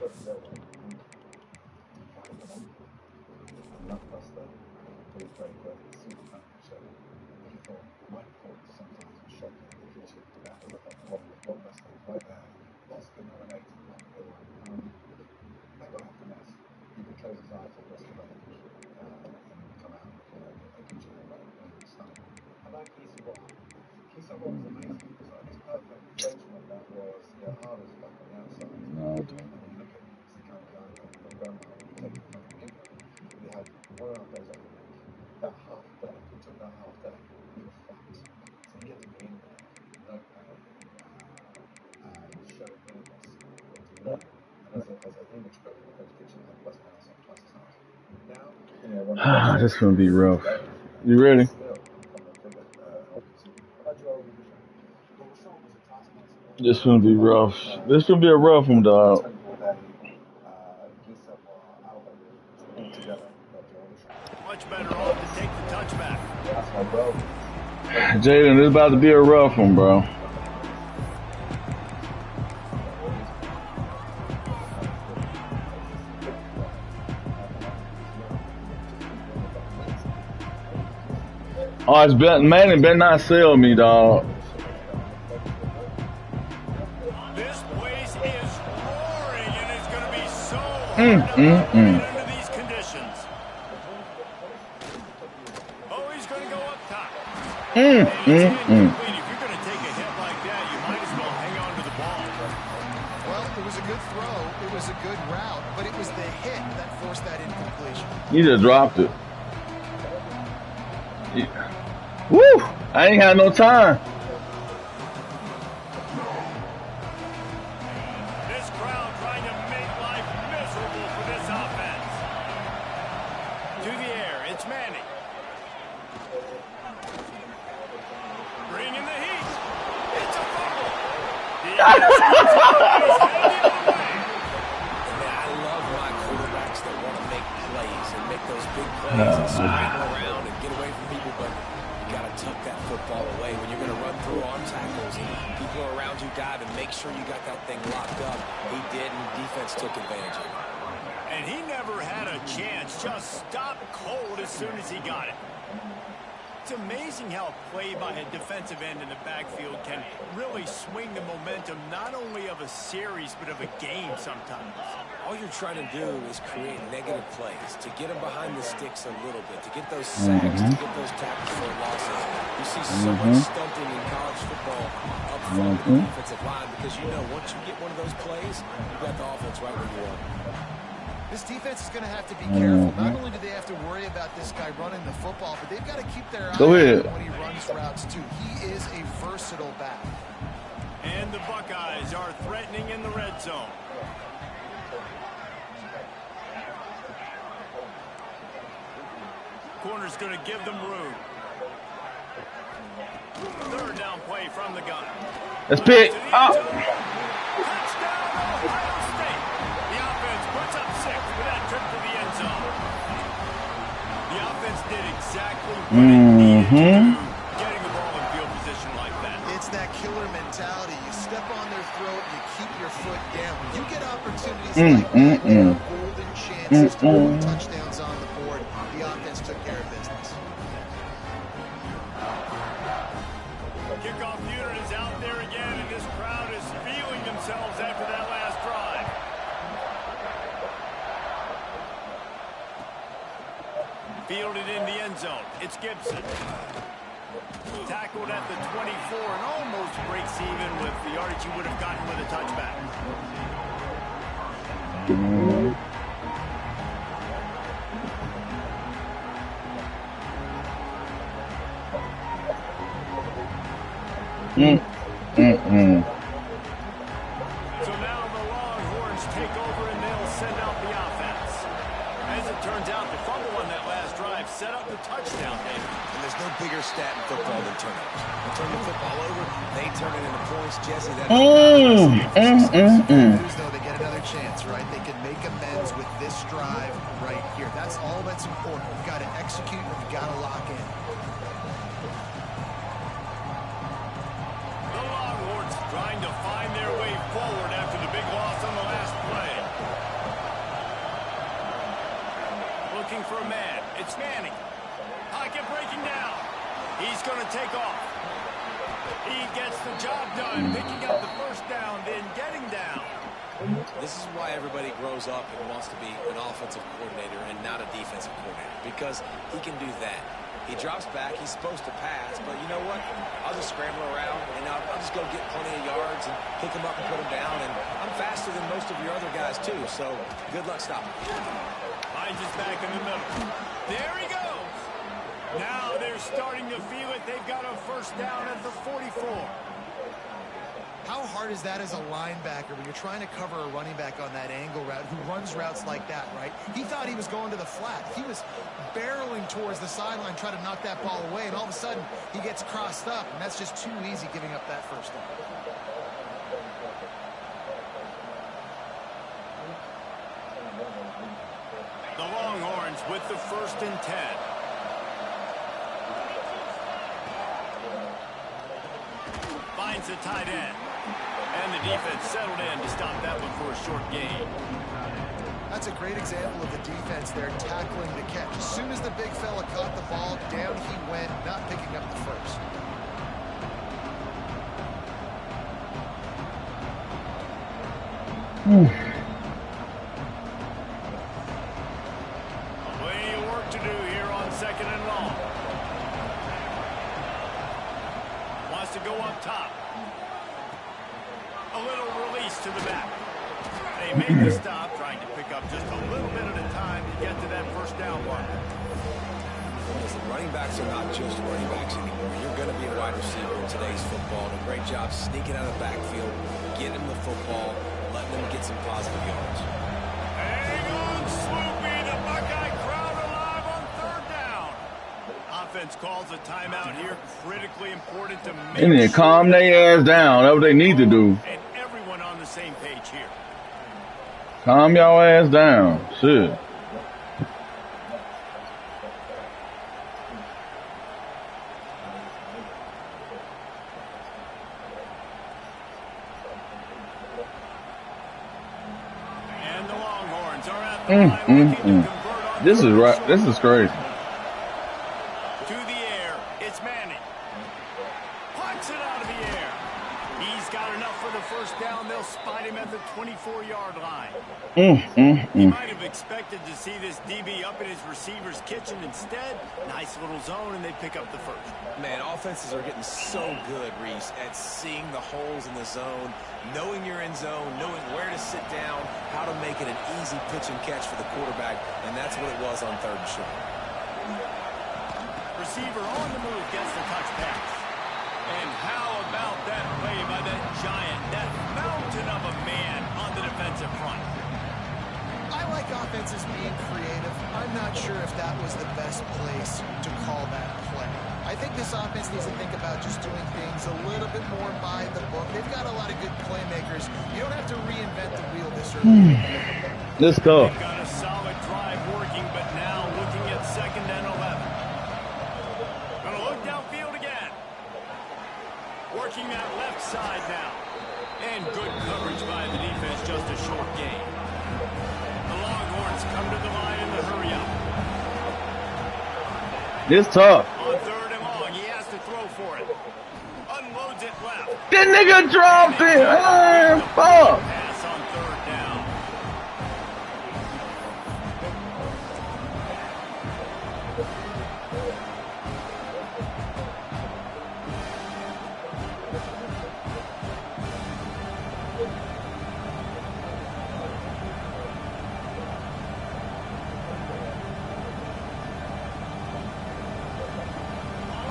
This gonna be rough. You ready? This gonna be rough. This gonna be a rough one, dog. Much better off to take the touchback. Jaden, this is about to be a rough one, bro. Oh, it's been, man, it better not sell me, dog. This place is roaring, and it's going to be so hard to operate under these conditions. Oh, he's going to go up top. And it's incomplete. If you're going to take a hit like that, you might as well hang on to the ball. Well, it was a good throw. It was a good route, but it was the hit that forced that incompletion. You just dropped it. Yeah. Woo! I ain't had no time. This crowd trying to make life miserable for this offense. To the air, it's Manning. Bringing the heat. It's a fumble. The I love my quarterbacks that want to make plays and make those big plays and scramble around and get away from people, but you got to tuck that football away when you're going to run through arm tackles and people around you dive and make sure you got that thing locked up. He did, and defense took advantage of it. And he never had a chance, just stopped cold as soon as he got it. It's amazing how a play by a defensive end in the backfield can really swing the momentum not only of a series but of a game sometimes. All you're trying to do is create negative plays, to get them behind the sticks a little bit, to get those sacks, to get those tackles for losses. You see so much stunting in college football up front with the defensive line because you know once you get one of those plays, you've got the offense right where you want. This defense is going to have to be careful. Not only do they have to worry about this guy running the football, but they've got to keep their eye on him when he runs routes too. He is a versatile back. And the Buckeyes are threatening in the red zone. Corner's going to give them room. Third down play from the gun. Let's pick up. Touchdown, Ohio State. The offense puts up 6 with that trip to the end zone. The offense did exactly what it needed to do, getting the ball in field position like that. It's that killer mentality. You step on their throat, you keep your foot down. You get opportunities like that, there are golden chances to put touchdowns on the board. The offense took care of business. Kickoff unit is out there again, and this crowd is feeling themselves after that last drive. Fielded in the end zone. It's Gibson. Tackled at the 24 and almost breaks even with the yardage you would have gotten with a touchback. So now the Longhorns take over and they'll send out the offense. As it turns out, the fumble on that last drive set up the touchdown, David. And there's no bigger stat in football than turnovers. You turn the football over, they turn it into points. Jesse, that Though they get another chance, right? They can make amends with this drive right here. That's all that's important. You've got to execute, you've got to lock in. The Longhorns trying to find their way forward after the big loss on the last play. Looking for a man. It's Manning. Pocket breaking down. He's going to take off. He gets the job done, picking up the first down, then getting down. This is why everybody grows up and wants to be an offensive coordinator and not a defensive coordinator, because he can do that. He drops back, he's supposed to pass, but you know what? I'll just scramble around, and I'll just go get plenty of yards and pick him up and put him down, and I'm faster than most of your other guys, too, so good luck stopping. Hines is back in the middle. There he goes. Now they're starting to feel it. They've got a first down at the 44. How hard hard is that as a linebacker when you're trying to cover a running back on that angle route who runs routes like that, right? He thought he was going to the flat. He was barreling towards the sideline trying to knock that ball away, and all of a sudden he gets crossed up, and that's just too easy giving up that first down. The Longhorns with the 1st and 10. Finds the tight end. And the defense settled in to stop that one for a short gain. That's a great example of the defense there tackling the catch. As soon as the big fella caught the ball, down he went, not picking up the first. Plenty of work to do here on 2nd and long. Wants to go up top. A little release to the back. They made the stop, trying to pick up just a little bit at a time to get to that first down marker. Listen, running backs are not just running backs anymore. You're going to be a wide receiver in today's football. And a great job sneaking out of the backfield, getting him the football, letting them get some positive yards. Hang on, Sloopy. The Buckeye crowd alive on 3rd down. Offense calls a timeout here. Critically important to make They need to calm their ass down. That's what they need to do. And everyone on the same page here. Calm y'all ass down. Shit. And the Longhorns are at the line looking to convert on This is third right. and This short. is crazy. To the air, it's Manning. Punts it out of the air. He's got enough for the first down. They'll spot him at the 24-yard line. He might have expected to see this DB up in his receiver's kitchen. Instead, nice little zone, and they pick up the first. Man, offenses are getting so good, Reese, at seeing the holes in the zone, knowing you're in zone, knowing where to sit down, how to make it an easy pitch and catch for the quarterback, and that's what it was on 3rd and short. Receiver on the move gets the touch pass. And how about that play by that giant, that mountain of a man on the defensive front? I like offenses being creative. I'm not sure if that was the best place to call that play. I think this offense needs to think about just doing things a little bit more by the book. They've got a lot of good playmakers. You don't have to reinvent the wheel this early. This tough. They've got a solid drive working, but now looking at 2nd and 11. Gonna look downfield again. Working that left side now. And good coverage by the defense, just a short gain. The Longhorns come to the line in the hurry up. This tough. On 3rd and long, he has to throw for it. Unloads it left. That nigga dropped it. Ah, fuck. Pass on 3rd down.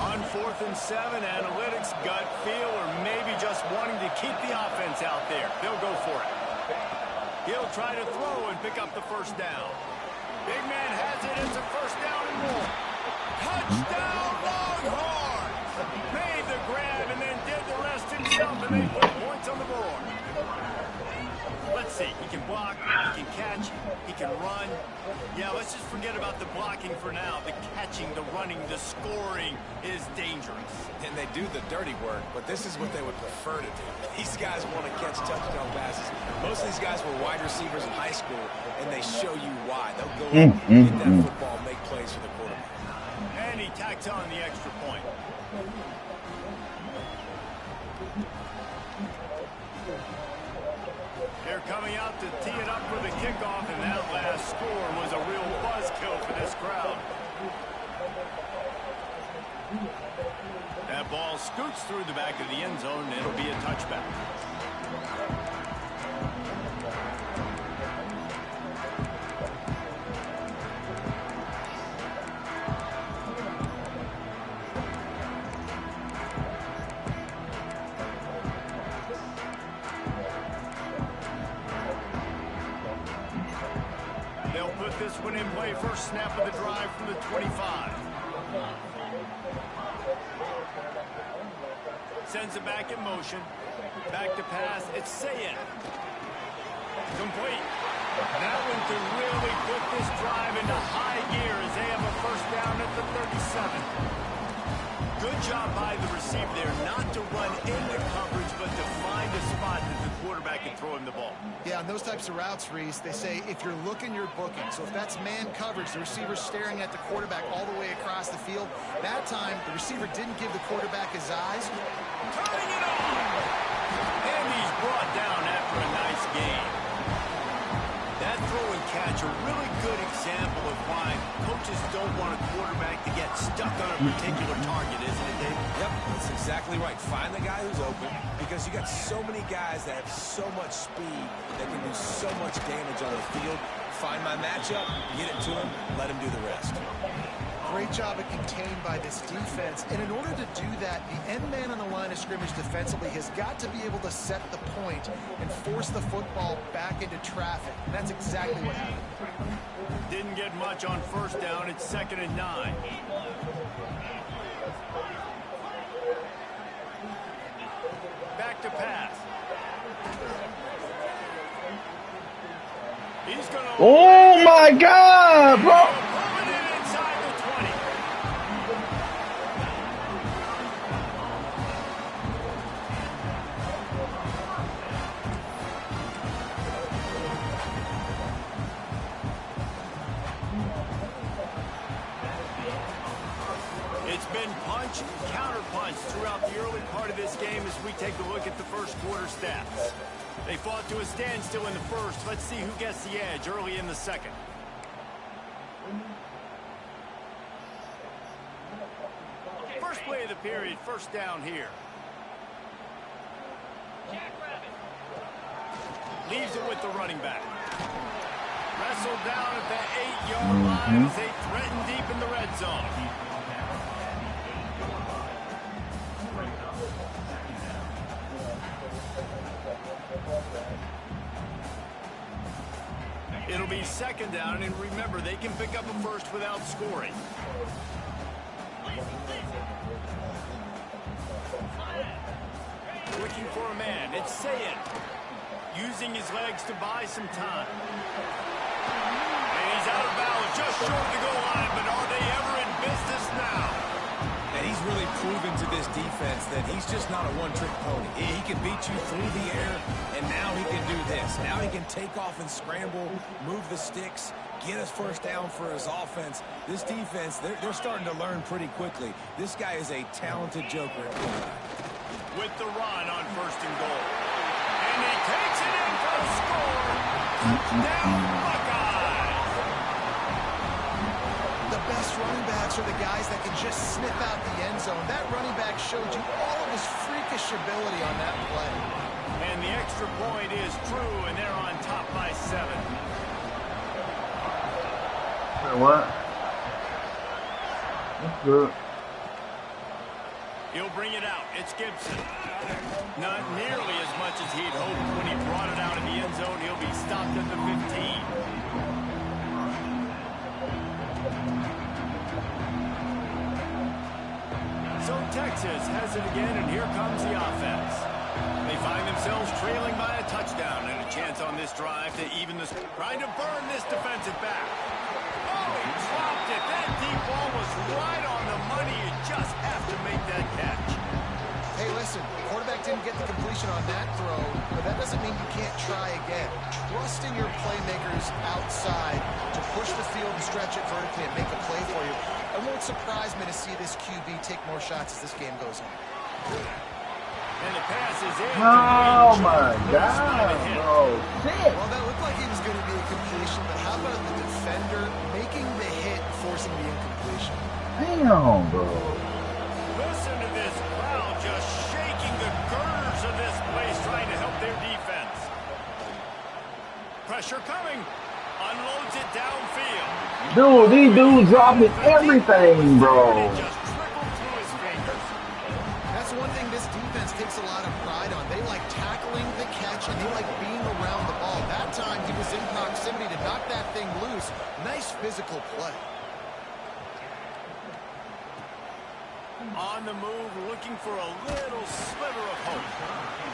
On 4th and 7, analytics, gut feel, or maybe just wanting to keep the offense out there. They'll go for it. He'll try to throw and pick up the first down. Big man has it. It's a first down and more. Touchdown, Longhorns! Made the grab and then did the rest himself, and they put points on the board. Let's see. He can block, he can catch, he can run. Yeah, let's just forget about the blocking for now. The catching, the running, the scoring is dangerous. And they do the dirty work, but this is what they would prefer to do. These guys want to catch touchdown passes. Most of these guys were wide receivers in high school, and they show you why. They'll go up, get that football, make plays for the quarterback. And he tacks on the extra point. They're coming out to tee it up for the kickoff, and that last score was a real buzzkill for this crowd. That ball scoots through the back of the end zone, and it'll be a touchback. this one in play. First snap of the drive from the 25. Sends it back in motion. Back to pass. It's Sayed. Complete. That one to really put this drive into high gear as they have a first down at the 37. Good job by the receiver there, not to run into coverage, but to find a spot that the quarterback can throw him the ball. Yeah, on those types of routes, Reese, they say if you're looking, you're booking. So if that's man coverage, the receiver's staring at the quarterback all the way across the field. That time, the receiver didn't give the quarterback his eyes. Turning it on! And he's brought down after a nice game. That throw and catch, a really good example of why coaches don't want a quarterback to get stuck on a particular target, isn't it, Dave? Yep, that's exactly right. Find the guy who's open, because you got so many guys that have so much speed that can do so much damage on the field. Find my matchup, get it to him, let him do the rest. Great job at contained by this defense. And in order to do that, the end man on the line of scrimmage defensively has got to be able to set the point and force the football back into traffic. And that's exactly what happened. Didn't get much on first down. It's 2nd and 9. Back to pass. He's gonna. Oh my God, bro! Counter-punch throughout the early part of this game as we take a look at the first quarter stats. They fought to a standstill in the first. Let's see who gets the edge early in the second. First play of the period, first down here. Leaves it with the running back. Wrestled down at the 8-yard line as they threaten deep in the red zone. It'll be 2nd down, and remember, they can pick up a first without scoring. Looking for a man. It's Sayed. Using his legs to buy some time. And he's out of bounds, just short of the goal line, but are they ever in business now? And he's really proven to this defense that he's just not a one-trick pony. He can beat you through the air, and now he can do this. Now he can take off and scramble, move the sticks, get us first down for his offense. This defense, they're starting to learn pretty quickly. This guy is a talented joker at quarterback. With the run on 1st and goal. And he takes it in for a score. Touchdown, Buckeyes. The best running backs are the guys that can just snip out the end zone. That running back showed you all of his freakish ability on that play. And the extra point is true, and they're on top by 7. What? That's good. He'll bring it out. It's Gibson. Not nearly as much as he'd hoped when he brought it out in the end zone. He'll be stopped at the 15. So Texas has it again, and here comes the offense. They find themselves trailing by a touchdown and a chance on this drive to even the... Trying to burn this defensive back. Oh, he dropped it. That deep ball was right on the money. You just have to make that catch. Hey, listen, the quarterback didn't get the completion on that throw, but that doesn't mean you can't try again. Trusting your playmakers outside to push the field and stretch it vertically and make a play for you. It won't surprise me to see this QB take more shots as this game goes on. And the pass is in. Oh my God! Oh shit! Well, that looked like he was going to be a completion, but how about the defender making the hit, forcing the incompletion? Damn, bro. Listen to this crowd just shaking the girders of this place, trying to help their defense. Pressure coming. Unloads it downfield. Dude, these dudes dropping everything, bro. It just trickled through his fingers. That's one thing this defense takes a lot of pride on. They like tackling the catch, and they like being around the ball. That time, he was in proximity to knock that thing loose. Nice physical play. On the move, looking for a little sliver of hope.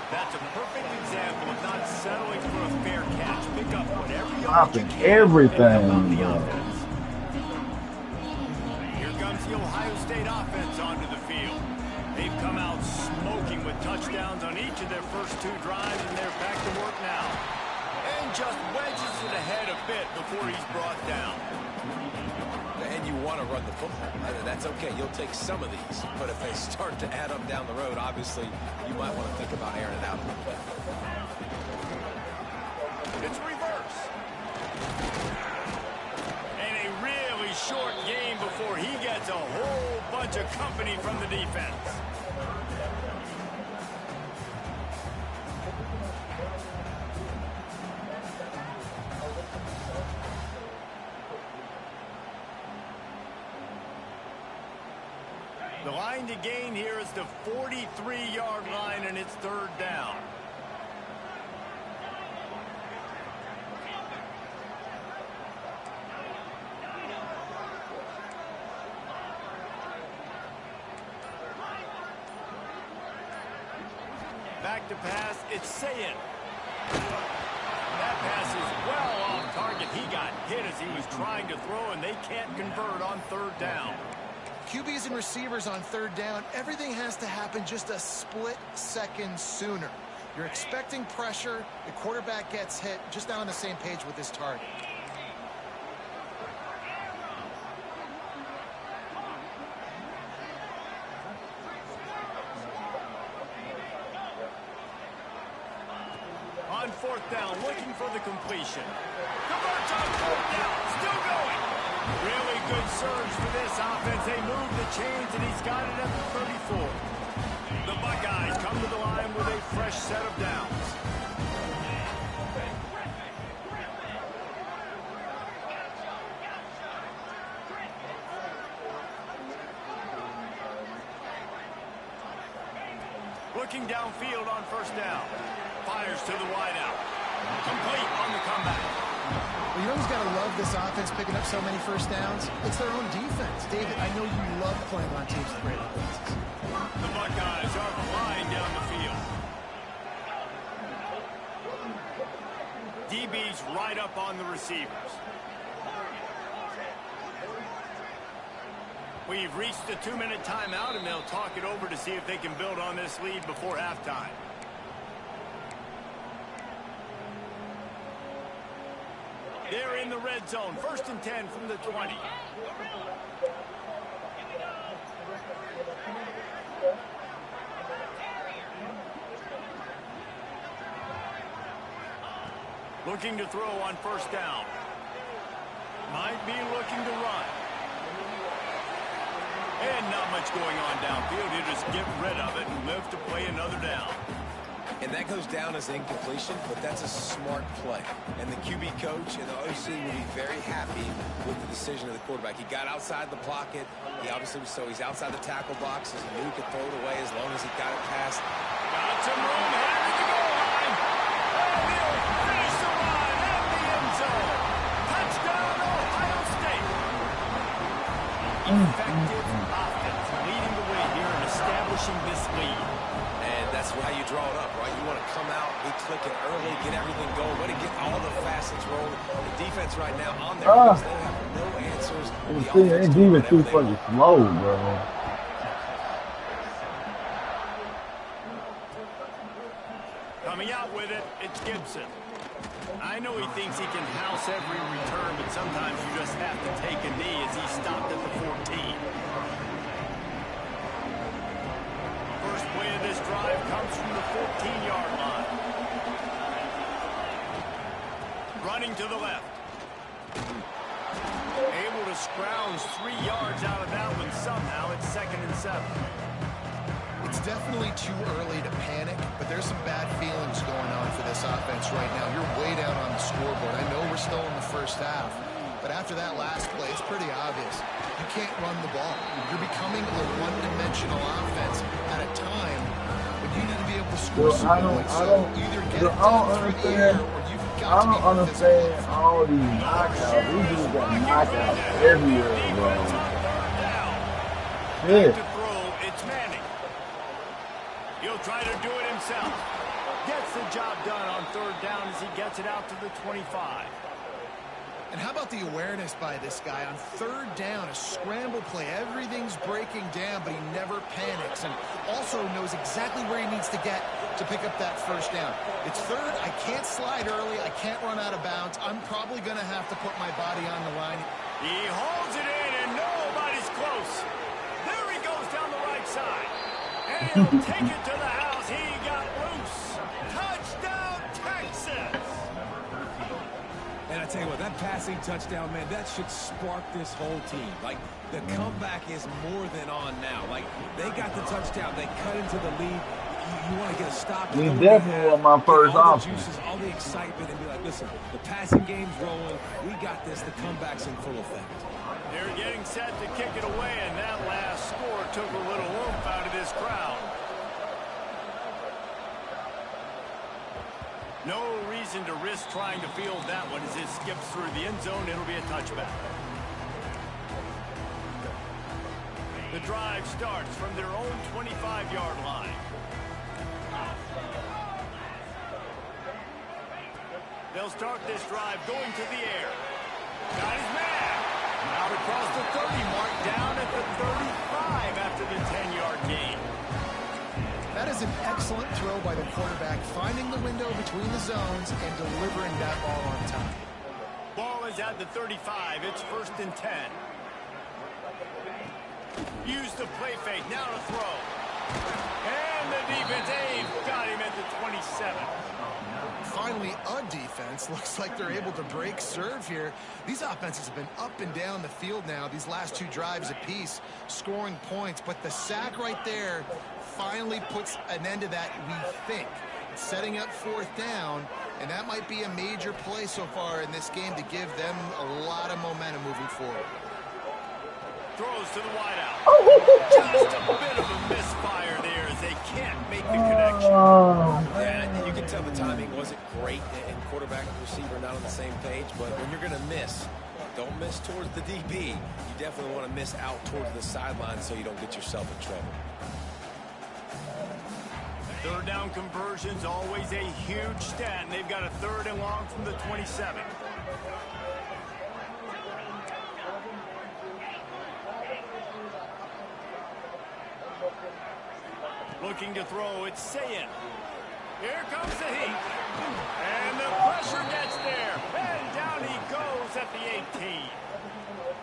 That's a perfect example of not settling for a fair catch. Pick up whatever you Dropping can. everything, The bro. offense. Here comes the Ohio State offense onto the field. They've come out smoking with touchdowns on each of their first 2 drives, and they're back to work now. And just wedges it ahead a bit before he's brought down. And you want to run the football. That's okay. You'll take some of these. But if they start to add up down the road, obviously, you might want to think about airing it out a little bit. It's reverse. And a really short game before he gets a whole bunch of company from the defense. The line to gain here is the 43-yard line, and it's 3rd down. Back to pass, it's Sayin. That pass is well off target. He got hit as he was trying to throw, and they can't convert on 3rd down. QBs and receivers on 3rd down, everything has to happen just a split second sooner. You're expecting pressure, the quarterback gets hit, just not on the same page with his target. On 4th down, looking for the completion. Converts on 4th down, still going. Really good surge for this offense. They move the chains, and he's got it at the 34. The Buckeyes come to the line with a fresh set of downs. Looking downfield on 1st down. Fires to the wideout. Complete on the comeback. Well, you know who's got to love this offense picking up so many 1st downs? It's their own defense. David, I know you love playing on teams with great offenses. The Buckeyes are flying down the field. DB's right up on the receivers. We've reached the 2-minute timeout, and they'll talk it over to see if they can build on this lead before halftime. They're in the red zone. 1st and 10 from the 20. Looking to throw on 1st down. Might be looking to run. And not much going on downfield. He'll just get rid of it and live to play another down. And that goes down as incompletion, but that's a smart play. And the QB coach and the OC will be very happy with the decision of the quarterback. He got outside the pocket. He obviously was, so he's outside the tackle box, as he knew he could throw it away as long as he got it past. Got some room here at the goal line. And he'll finish the line in the end zone. Touchdown, Ohio State. Effective offense leading the way here and establishing this lead. And that's how you draw it up, right? You want to come out, be clicking early, get everything going, way to get all the facets rolling. The defense right now on their feet, they have no answers. They defense too fucking slow, bro. Coming out with it, it's Gibson. I know he thinks he can house every return, but sometimes you just have to take a knee as he stopped at the 14. First play of this drive comes from the 14-yard line. Running to the left. Able to scrounge 3 yards out of that one somehow. It's 2nd and 7. It's definitely too early to panic, but there's some bad feelings going on for this offense right now. You're way down on the scoreboard. I know we're still in the first half, but after that last play, it's pretty obvious. You can't run the ball. You're becoming a one-dimensional offense at a time when you you need to be able to score some I points. So either get it don't done through the air, understand. or you've I got to don't be more physical. understand all these knockouts. These dudes got knockouts everywhere, bro. Back Shit. to throw, it's Manning. He'll try to do it himself. Gets the job done on third down as he gets it out to the 25. And how about the awareness by this guy on third down, a scramble play. Everything's breaking down, but he never panics and also knows exactly where he needs to get to pick up that first down. It's third. I can't slide early. I can't run out of bounds. I'm probably going to have to put my body on the line. He holds it in, and nobody's close. There he goes down the right side. And he'll take it to the house. He got loose. Touchdown, Texas! And I tell you what, that passing touchdown, man, that should spark this whole team. Like, the comeback is more than on now. Like, they got the touchdown. They cut into the lead. You want to get a stop. He definitely was my first option. All the juices, all the excitement, and be like, listen, the passing game's rolling. We got this. The comeback's in full effect. They're getting set to kick it away, and that last score took a little oomph out of this crowd. No reason to risk trying to field that one as it skips through the end zone. It'll be a touchback. The drive starts from their own 25-yard line. They'll start this drive going to the air. Got his man. Out across the 30 mark, down at the 35 after the 10-yard gain. That is an excellent throw by the quarterback, finding the window between the zones and delivering that ball on time. Ball is at the 35. It's 1st and 10. Use the play fake. Now to throw. And the defense, they've got him at the 27. Finally, a defense. Looks like they're able to break serve here. These offenses have been up and down the field now, these last two drives apiece, scoring points. But the sack right there finally puts an end to that, we think. It's setting up 4th down, and that might be a major play so far in this game to give them a lot of momentum moving forward. Throws to the wideout. Just a bit of a misfire there as they can't make the connection. Yeah, you can tell the timing wasn't great, and quarterback and receiver not on the same page, but when you're going to miss, don't miss towards the DB. You definitely want to miss out towards the sideline so you don't get yourself in trouble. Third down conversion's always a huge stat, and they've got a 3rd and long from the 27. Looking to throw, it's Sayin. Here comes the heat. And the pressure gets there. And down he goes at the 18.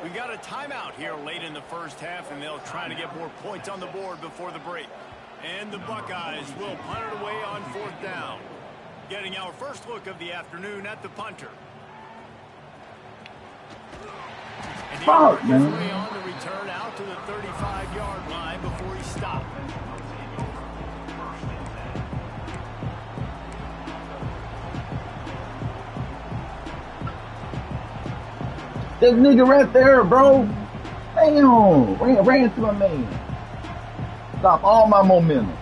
We got a timeout here late in the first half, and they'll try to get more points on the board before the break. And the Buckeyes will punt it away on 4th down. Getting our first look of the afternoon at the punter. And he'll work his way on the return out to the 35-yard line before he stopped. This nigga right there, bro. Damn. Ran to my man. Stop all my momentum.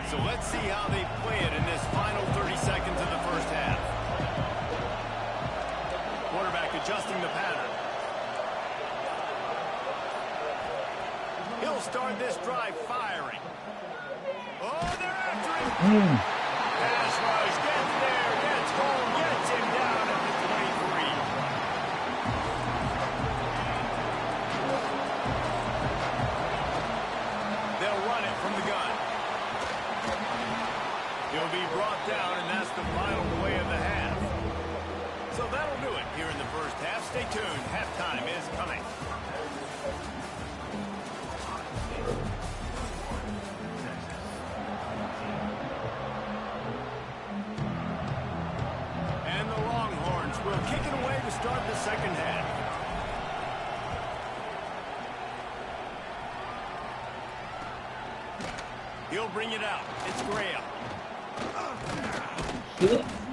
So let's see how they play it in this final 30 seconds of the first half. Quarterback adjusting the pattern. He'll start this drive firing. Oh, they're after him. Pass rush gets there, gets home, gets him down at the 23. They'll run it from the gun. He'll be brought down, and that's the final play of the half. So that'll do it here in the first half. Stay tuned. Halftime is coming. And the Longhorns will kick it away to start the second half. He'll bring it out. It's Graham.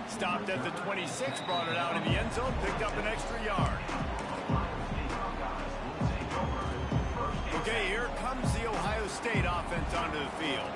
Stopped at the 26, brought it out in the end zone, picked up an extra yard. Okay, here comes the Ohio State offense onto the field.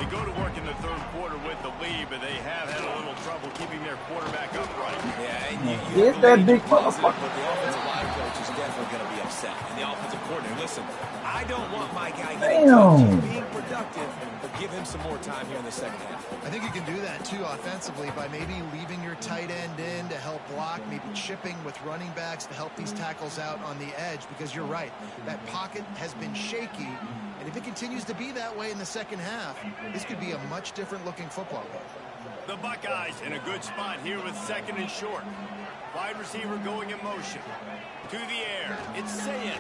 They go to work in the third quarter with the lead, but they have had a little trouble keeping their quarterback upright. Yeah, and you Get that big motherfucker. but the offensive line coach is definitely going to be upset. And the offensive coordinator, listen, I don't want my guy getting touched. He's being productive, but give him some more time here in the second half. I think you can do that, too, offensively, by maybe leaving your tight end in to help block, maybe chipping with running backs to help these tackles out on the edge, because you're right, that pocket has been shaky, and if it continues to be that way in the second half, this could be a much different-looking football game. The Buckeyes in a good spot here with second and short. Wide receiver going in motion. To the air. It's Sayin.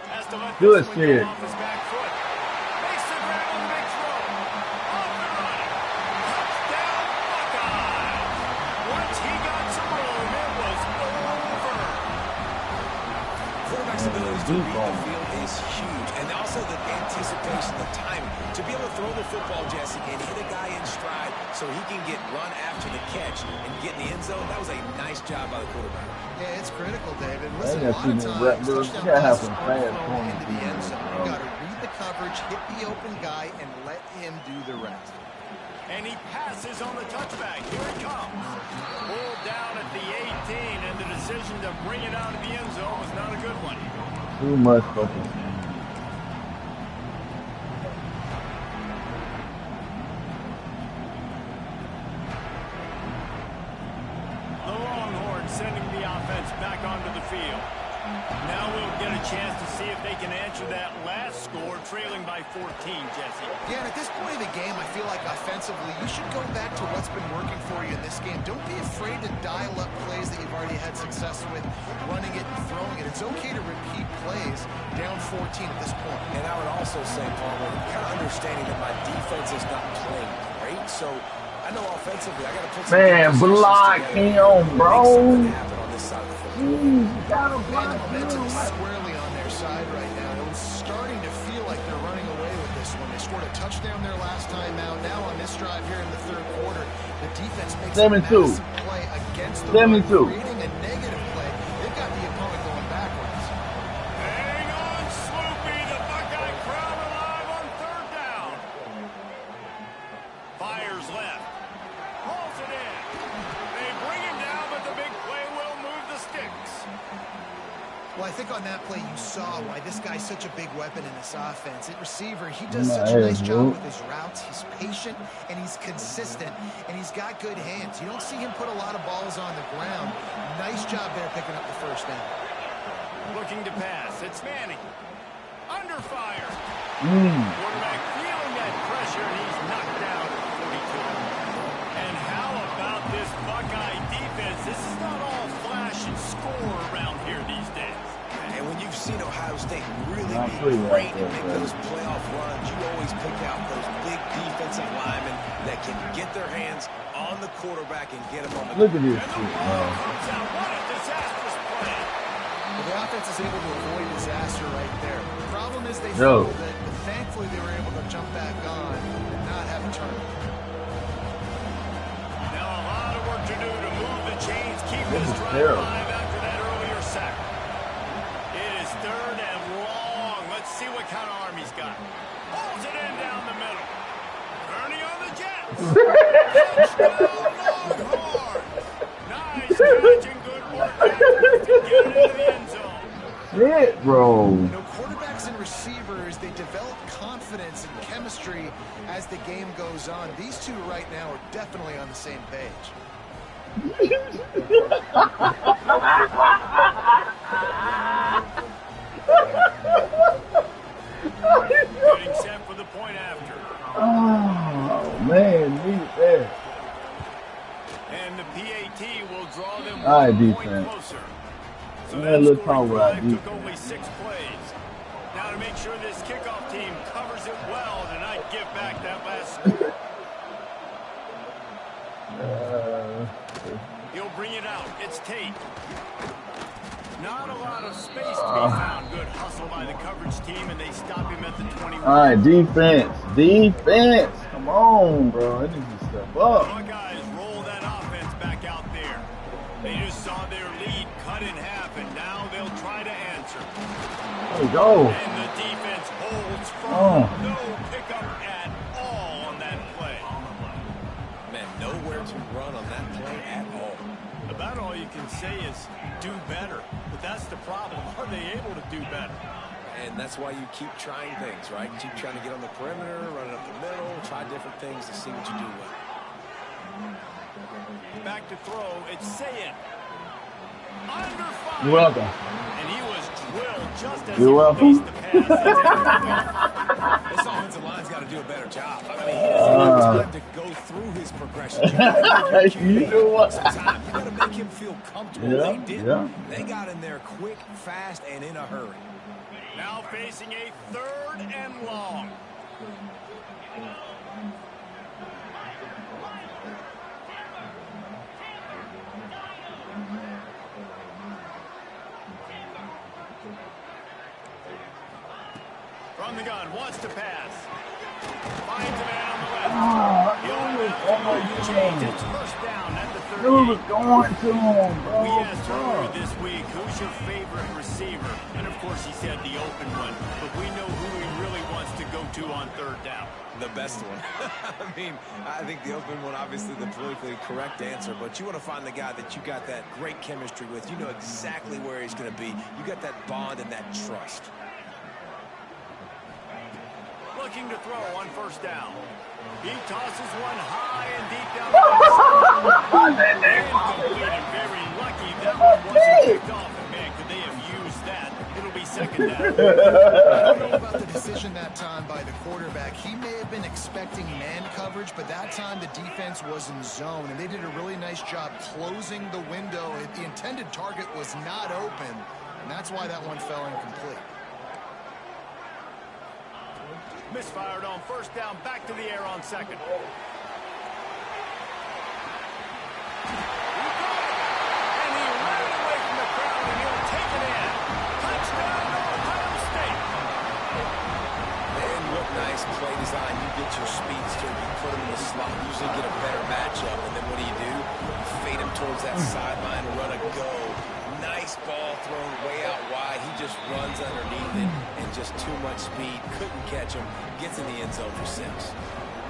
Has to let Good this one shit. go off his back foot. Makes the grab on the big throw. Off and running. Touchdown Buckeyes. Once he got some room, it was over. Quarterback's ability to read the field is huge. And also the anticipation, the timing. To be able to throw the football, Jesse, and hit a guy in stride so he can get run after the catch and get in the end zone, that was a nice job by the quarterback. Yeah, it's critical, David. Listen, They a got lot of too many times, rep moves. touchdown You gotta have passes some are fast thrown corners into the too, end zone. bro. You got to read the coverage, hit the open guy, and let him do the rest. And he passes on the touchback. Here it comes. Pulled down at the 18, and the decision to bring it out of the end zone was not a good one. Too much fucking. The Longhorns sending the offense back onto the field. Now we'll get a chance to see if they can answer that last score, trailing by 14, Jesse. Yeah, and at this point of the game, I feel like offensively, you should go back to what's been working for you in this game. Don't be afraid to dial up plays that you've already had success with, running it and throwing it. It's okay to repeat plays down 14 at this point. And I would also say, Palmer, kind of understanding that my defense is not playing great, so I know offensively I got to put some Man, block him, bro. happen on this side of the football. Jeez, you gotta And block the momentum is him. squarely on their side right now. It was starting to feel like they're running away with this one. They scored a touchdown their last time out. Now on this drive here in the third quarter, the defense makes a 7-2. massive play against the run, 7-2. creating a negative play. They've got the opponent going backwards. Hang on, Sloopy. The Buckeye crowd alive on third down. Fires left. Hauls it in. They bring him down, but the big play will move the sticks. Well, I think on that play you saw why this guy's such a big weapon in this offense. At receiver, he does such a nice job with his routes. He's patient, and he's consistent, and he's got good hands. You don't see him put a lot of balls on the ground. Nice job there picking up the first down. Looking to pass. It's Manning. Under fire. Quarterback feeling that pressure, and he's knocked down at 42. And how about this Buckeye defense? This is not all flash and score around here these days. And when you've seen Ohio State really Not be pretty great right and there, make bro. those playoff runs, you always pick out those big defensive linemen that can get their hands on the quarterback and get him on the Look at this And the shit, ball man. comes out. What a disastrous play. Well, the offense is able to avoid disaster right there. The problem is they Yo. fumbled it, but thankfully they were able to jump back on and not have a turnover. Now a lot of work to do to move the chains, keep This this is drive terrible. alive after that earlier sack. It is third and long. Let's see what kind of arm he's got. Pulls it in down the middle. Ernie on the Jets. Touchdown Longhorns. Nice catch and good work to get it into the end zone. Shit, bro. You know, quarterbacks and receivers, they develop confidence and chemistry as the game goes on. These two right now are definitely on the same page. Getting set for the point after. Oh, man, need that. And the PAT will draw them All right, 1 point defense. closer. So Yeah, that let's scoring talk about drive took defense. only 6 plays. Now to make sure this kickoff team covers it well to not give back that last score. He'll bring it out. It's Tate. Not a lot of space to be found. Good hustle by the coverage team, and they stop him at the 21. All right, defense. Defense. Come on, bro. I need to step up. Buckeyes roll that offense back out there. They just saw their lead cut in half, and now they'll try to answer. There we go. And the defense holds firm. Oh. No pickup at all on that nowhere to run on that play at all. About all you can say is do better. But that's the problem. Are they able to do better? And that's why you keep trying things, right? Keep trying to get on the perimeter, run it up the middle, try different things to see what you do well. Back to throw. It's Sayin. Under fire. You're welcome. And he was drilled just as You're he welcome. released the pass. This offensive line's got to do a better job. I mean, he doesn't have time to go through his progression. You know what? Sometimes you got to make him feel comfortable. Yeah, They did. yeah. They got in there quick, fast, and in a hurry. Now facing a 3rd and long. From the gun, wants to pass. Finds a man on the left. It's first down at the 38. Who was going to him, We bro? asked earlier this week, who's your favorite receiver? And of course he said the open one. But we know who he really wants to go to on 3rd down. The best one. I mean, I think the open one, obviously the politically correct answer, but you want to find the guy that you got that great chemistry with. You know exactly where he's going to be. You got that bond and that trust. Looking to throw on 1st down. He tosses one high and deep down the incomplete and very lucky that one wasn't kicked off. And man, could they have used that? It'll be 2nd down. I don't know about the decision that time by the quarterback. He may have been expecting man coverage, but that time the defense was in zone, and they did a really nice job closing the window. The intended target was not open, and that's why that one fell incomplete. Misfired on 1st down, back to the air on 2nd. And he ran away from the crowd, and he'll take it in. Touchdown, Ohio State. And what nice play design. You get your speedster, you put him in the slot, usually get a better matchup, and then what do? You fade him towards that sideline, run a go. Nice ball thrown way out wide. He just runs underneath it and just too much speed. Couldn't catch him. Gets in the end zone for 6.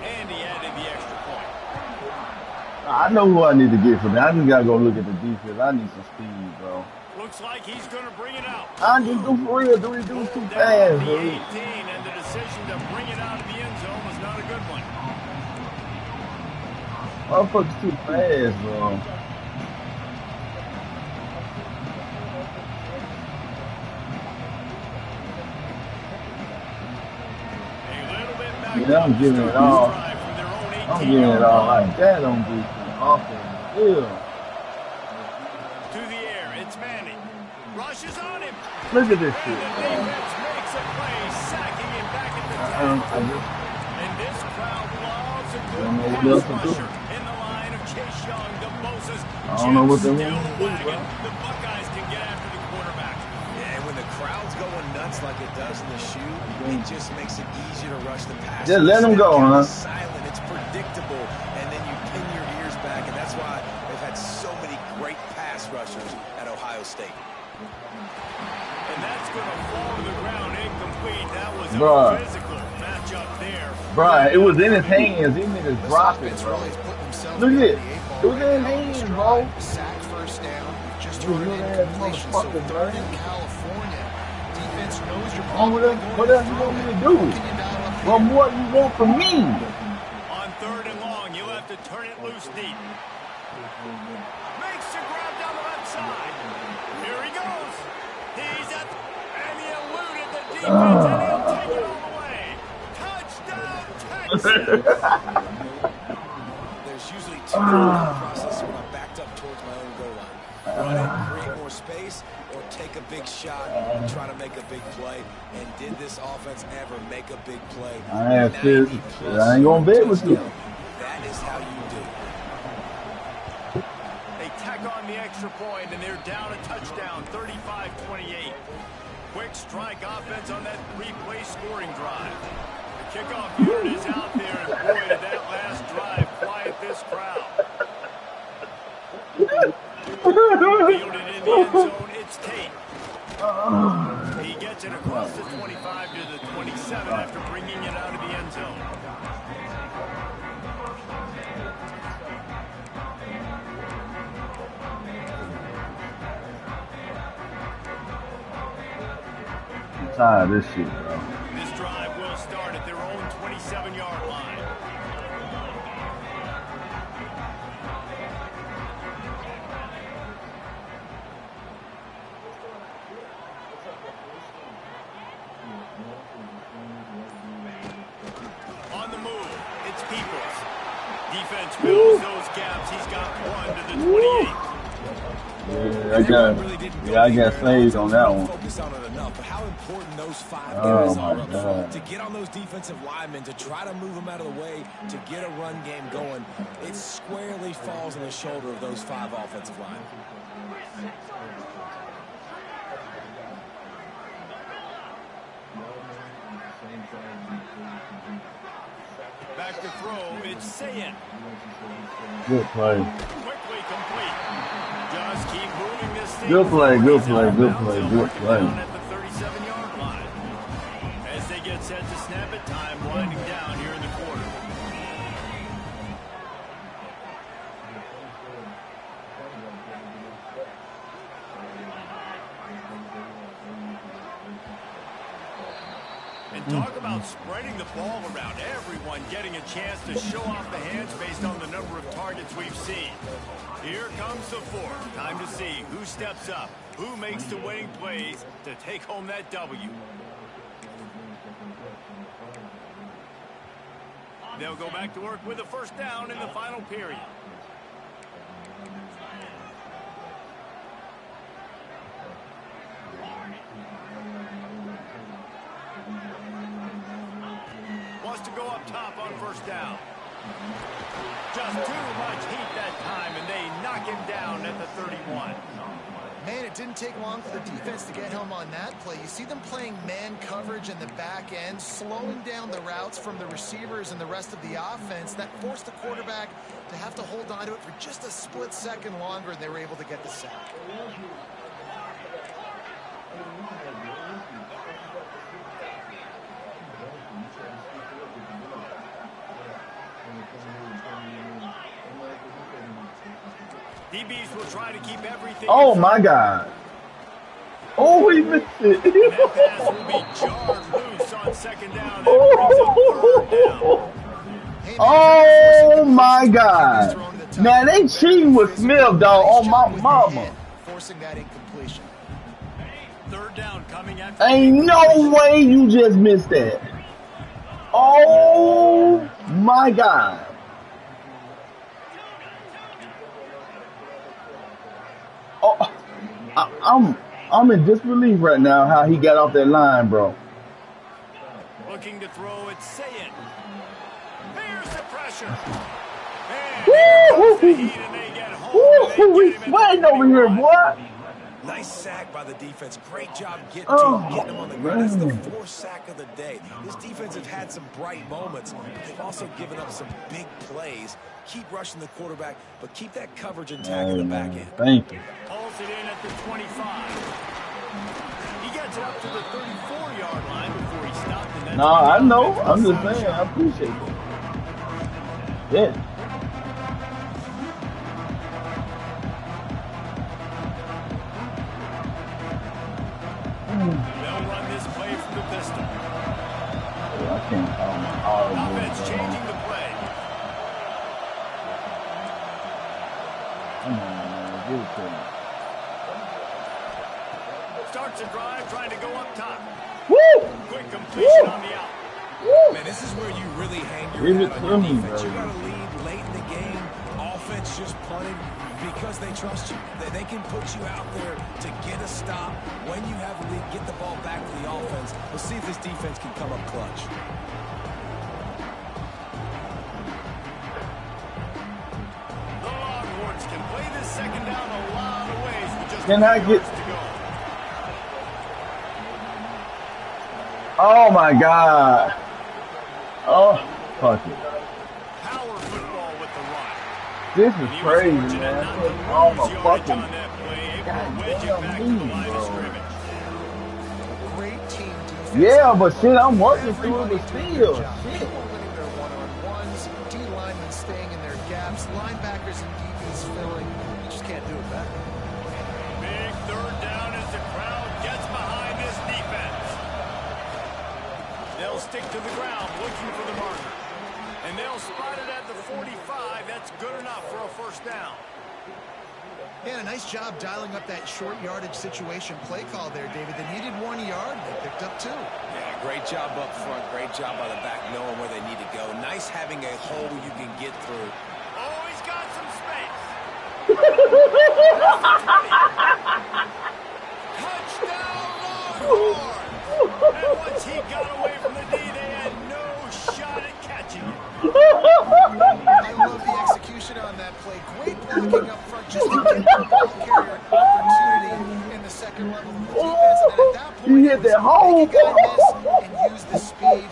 And he added the extra point. I know who I need to get for that. I just gotta go look at the defense. I need some speed, bro. Looks like he's going to bring it out. I just do for real. Do he do too Down fast, at the dude? 18, and the decision to bring it out of the end zone was not a good one. Motherfucker's too fast, bro. Yeah, I'm giving it all. I'm giving it all like that on defense. Offense. Yeah. To the air, it's Manning. Rushes on him. Look at this And shit, the bro. defense makes a play, sacking him back at the 10. And this crowd loves a good don't know what pass else to do. rusher. In the line of Chase Young, the Moses. I don't know what they still want to do, bro. wagging. The Buckeyes can get after the quarterback. Yeah, and when the crowd's going nuts like it does in the shoe, it just makes it easier to rush the pass. Just let them go, huh? Silent, it's predictable, and then you pin your ears back, and that's why they've had so many great pass rushers at Ohio State. And that's going to fall to the ground incomplete. That was Bruh. a physical matchup there. Bruh, it was in his hands. He need to drop it, bro. Look at it. It was in his hands, bro. Sack 1st down, just You turned little into ass completion. So motherfucker, 3rd man. in California. Defense knows you're Oh, probably what else you want me to do? Can you dial up Well, what you want from me? On 3rd and long, you'll have to turn it loose deep. Makes the grab down the left side. Here he goes. He's at, and he eluded the defense, and he'll take it all the way. Touchdown, Texas. There's usually two thought processes when I'm backed up towards my own goal line. Run it, create more space, or take a big shot and try to make a big play. And did this offense ever make a big play? I ain't fit. I ain't gonna bet with you. That is how you do. They tack on the extra point, and they're down a touchdown, 35-28. Quick strike offense on that 3-play scoring drive. The kickoff unit is out there, and boy, did that last drive quiet this crowd. Fielded in the end zone, it's Tate. He gets it across the 25 to the 27 after bringing it out of the end zone. tired of this shit, bro. This drive will start at their own 27-yard line. On the move, it's Peoples. Defense fills those gaps. He's got one to the 28. Yeah, I got saved on that one. Focus on it enough, but how important those 5 Oh, guys my are up God. front to get on those defensive linemen, to try to move them out of the way, to get a run game going. It squarely falls on the shoulder of those 5 offensive linemen. Back to throw, it's Sayin. Good play. Quickly complete. Just keep moving this thing. Good play, good play, He's out of good bounds. play, They'll good work him play. down at the 37-yard line. As they get set to snap it, time winding down here in the quarter. And talk about spreading the ball around, everyone getting a chance to show off the hands based on the number of targets we've seen. Here comes the fourth. Time to see who steps up, who makes the winning plays to take home that W. They'll go back to work with a first down in the final period. Wants to go up top on first down. Just too much heat that time, and they knock him down at the 31. Man, it didn't take long for the defense to get home on that play. You see them playing man coverage in the back end, slowing down the routes from the receivers and the rest of the offense. That forced the quarterback to have to hold on to it for just a split second longer, and they were able to get the sack. DBs will try to keep everything. Oh my God. Oh, he missed it. That pass will be jarred loose on second down. That brings up third down. Oh my God. Now they cheating with Smith, dog. On my mama. Forcing that incompletion. Third down coming after. Ain't no way you just missed that. Oh my God. Oh, I'm in disbelief right now how he got off that line, bro. Looking to throw, it's Sayin. There's the pressure. Woo! And they get home. Woo! We sweating over here, boy. Nice sack by the defense. Great job getting Oh, him on the ground. That's the man. 4th sack of the day. This defense have had some bright moments, but they've also given up some big plays. Keep rushing the quarterback, but keep that coverage intact in the back end. Thank you. Pulls it in at the 25. He gets it up to the 34-yard line before he stopped. And No, I know. I'm just saying. I appreciate it. Yeah. They'll run this play from the pistol. I can't call my horrible. Offense changing the play. Come on, man. Give it to me. Starts a drive trying to go up top. Woo! Quick completion on the out. Woo! Man, this is where you really hang Give your it hat to on your me, defense. You baby. got to lead late in the game. Offense just punted because they trust you. They can put you out there to get a stop. When you have the lead, get the ball back to the offense. We'll see if this defense can come up clutch. The Longhorns can play this second down a lot of ways with just Can I 3 get- yards to go. Oh my God. Oh, fuck it. Power football with the run. This And is he was crazy, fortunate man. not to Oh lose my yardage fucking. on that play, able to God wedge it damn back to me, the line of bro. scrimmage. Great team defense. Yeah, but shit, I'm working through it, Everybody but doing still. their job. Shit. People winning their one-on-ones, D linemen staying in their gaps, linebackers and DBs filling. You just can't do it better. Big third down as the crowd gets behind this defense. They'll stick to the ground looking for the marker. And they'll spot it at the 45. That's good enough for a first down. Yeah, a nice job dialing up that short yardage situation play call there, David. They needed 1 yard. They picked up 2. Yeah, great job up front. Great job by the back knowing where they need to go. Nice having a hole you can get through. Oh, he's got some space. Touchdown, Longhorns! And once he got away from the D, they had no shot at catching it. I love the execution on that play. Great blocking up front just to get the ball carrier an opportunity in the second level of the defense. And at that point, He hit that hole. he got miss and use the speed.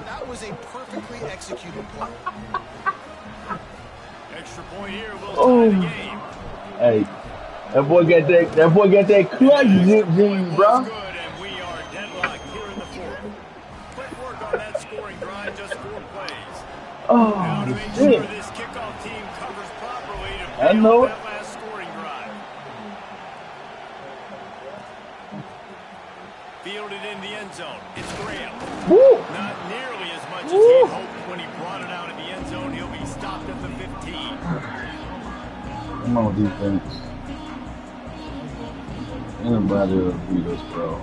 That was a perfectly executed play. Extra point here will tie the game. Hey, that boy got that clutch gene, bro. Good, and we are deadlocked here in the fourth. Quick work on that scoring drive, just 4 plays. Now to make sure shit. this kickoff team covers properly to I bring know up it. that last scoring drive. Fielded in the end zone. It's Graham. Woo. Not nearly as much as he'd hoped when he brought it out of the end zone. He'll be stopped at the 15. Come on, defense. Anybody will beat us, bro.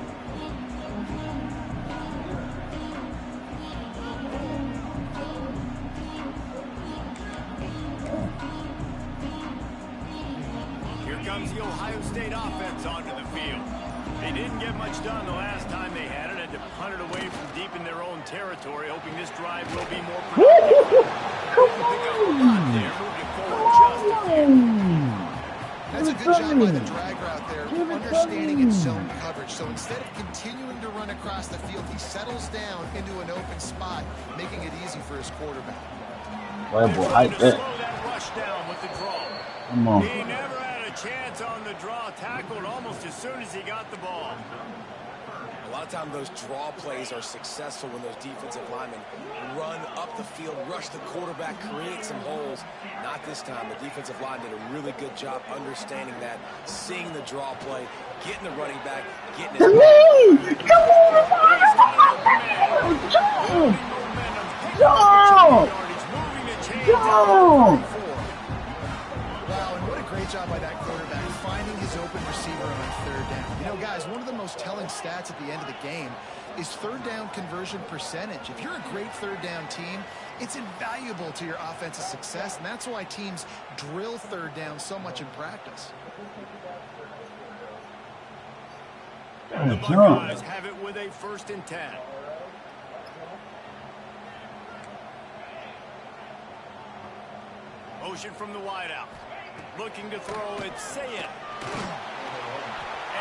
Here comes the Ohio State offense onto the field. They didn't get much done the last time they had it, had to punt it away from deep in their own territory, hoping this drive will be more productive. Pick up a lot there, moved it forward just a few. That's a good job by the drag route there, understanding its zone coverage. So instead of continuing to run across the field, he settles down into an open spot, making it easy for his quarterback. Boy, They're boy, trying to slow that rush down with the draw. come on. He never had a chance on the draw, tackled almost as soon as he got the ball. A lot of times those draw plays are successful when those defensive linemen run up the field, rush the quarterback, create some holes. Not this time. The defensive line did a really good job understanding that, seeing the draw play, getting the running back, getting his Wow, and what a great job by that quarterback, finding his open receiver on 3rd down. You know, guys, one of the most telling stats at the end of the game is 3rd down conversion percentage. If you're a great 3rd down team, it's invaluable to your offensive success, and that's why teams drill 3rd down so much in practice. The Buckeyes have it with a 1st and 10. Motion from the wideout. Looking to throw it, say it.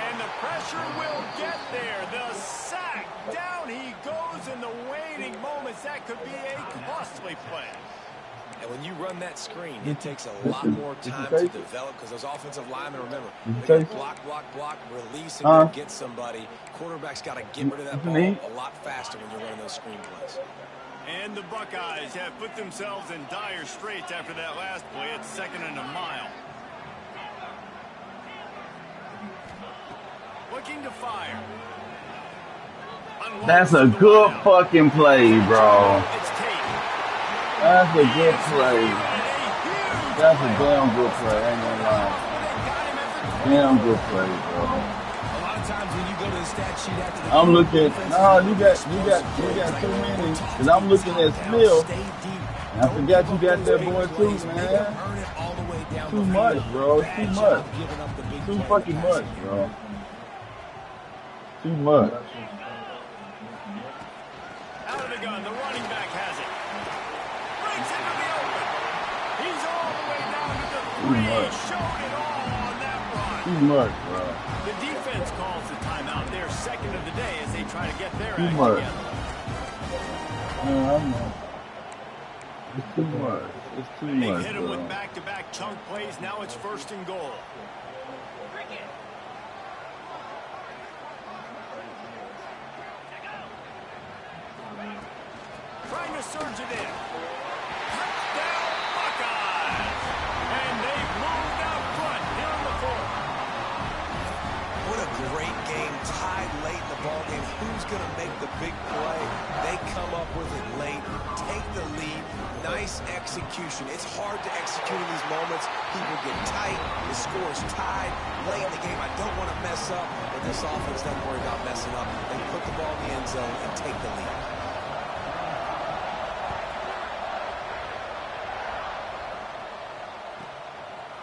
And the pressure will get there. The sack. Down he goes in the waiting moments. That could be a costly play. And when you run that screen, it takes a lot more time to develop because those offensive linemen, remember, they can block, release, and go get somebody. Quarterback's got to get rid of that ball a lot faster when you're running those screen plays. And the Buckeyes have put themselves in dire straits after that last play. It's 2nd and a mile. Looking to fire. That's a good fucking play, bro. That's a good play. That's a damn good play. I ain't gonna lie. Damn good play, bro. A lot of times when you go to the stat sheet after the I'm looking. No, you got too many. Cause I'm looking at Smith. I forgot you got that boy too, man. Too much, bro. Too much. Too fucking much, bro. Too much. Out of the gun, the running back has it. Breaks into the open. He's all the way down to the 3. Showed it all on that run. Too much, bro. The defense calls the timeout. Their 2nd of the day as they try to get their Too act much. together. I know. It's too much. It's too They much, hit him bro. with back-to-back chunk plays. Now it's 1st and goal. Trying to surge it in. Touchdown Buckeyes! And they've moved out front here in the 4th. What a great game, tied late in the ballgame. Who's going to make the big play? They come with it late, take the lead. Nice execution. It's hard to execute in these moments. People get tight. The score is tied. Late in the game, I don't want to mess up, but this offense doesn't worry about messing up. They put the ball in the end zone and take the lead.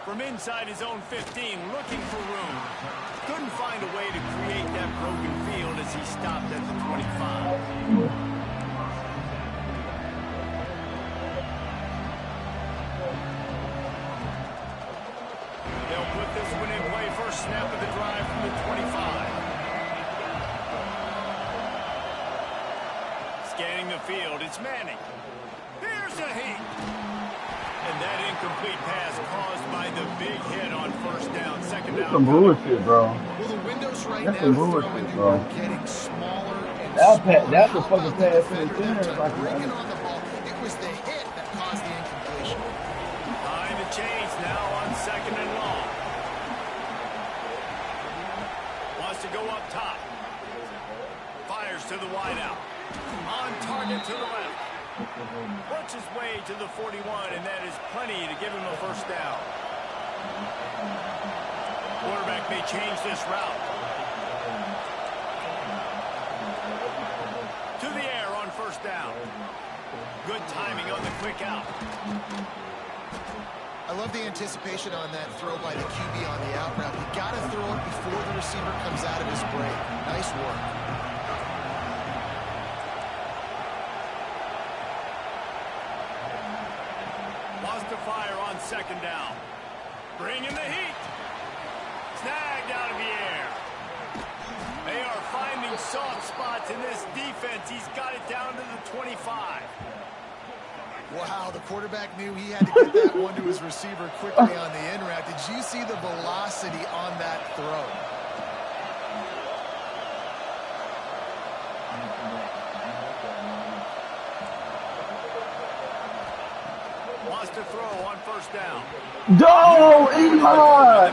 From inside his own 15, looking for room. Couldn't find a way to create that broken field as he stopped at the 25. They'll put this one in play. First snap of the drive from the 25. Scanning the field, it's Manning. Here's a heat. And that incomplete pass caused by the big hit on first down, second down. That's some bullshit, bro. Well, the windows right That's now some bullshit, bro. are getting smaller and That's a fucking pass in the center. bringing on the ball. It was the hit that caused the incompletion. Behind the chains now on second and long. Wants to go up top. Fires to the wideout. On target to the left. Works his way to the 41, and that is plenty to give him a first down. Quarterback may change this route. To the air on first down. Good timing on the quick out. I love the anticipation on that throw by the QB on the out route. You got to throw it before the receiver comes out of his break. Nice work. To fire on second down. Bring in the heat. Snagged out of the air. They are finding soft spots in this defense. He's got it down to the 25. Wow, the quarterback knew he had to get that one to his receiver quickly on the in route. Did you see the velocity on that throw? Wants to throw on first down. Go, Eli!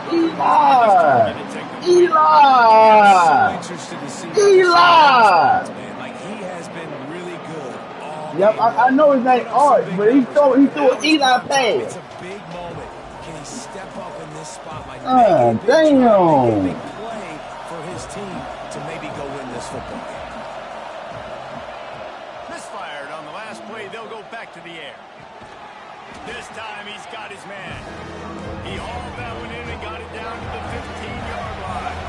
Like, he has been really good all Yep, game. I know his name Art, but he threw an Eli pass. It's a big moment. Can he step up in this spot? Like, make a big try, make a big play for his team to maybe go win this football game. Misfired on the last play. They'll go back to the air. This time he's got his man. He hauled that one in and got it down to the 15-yard line.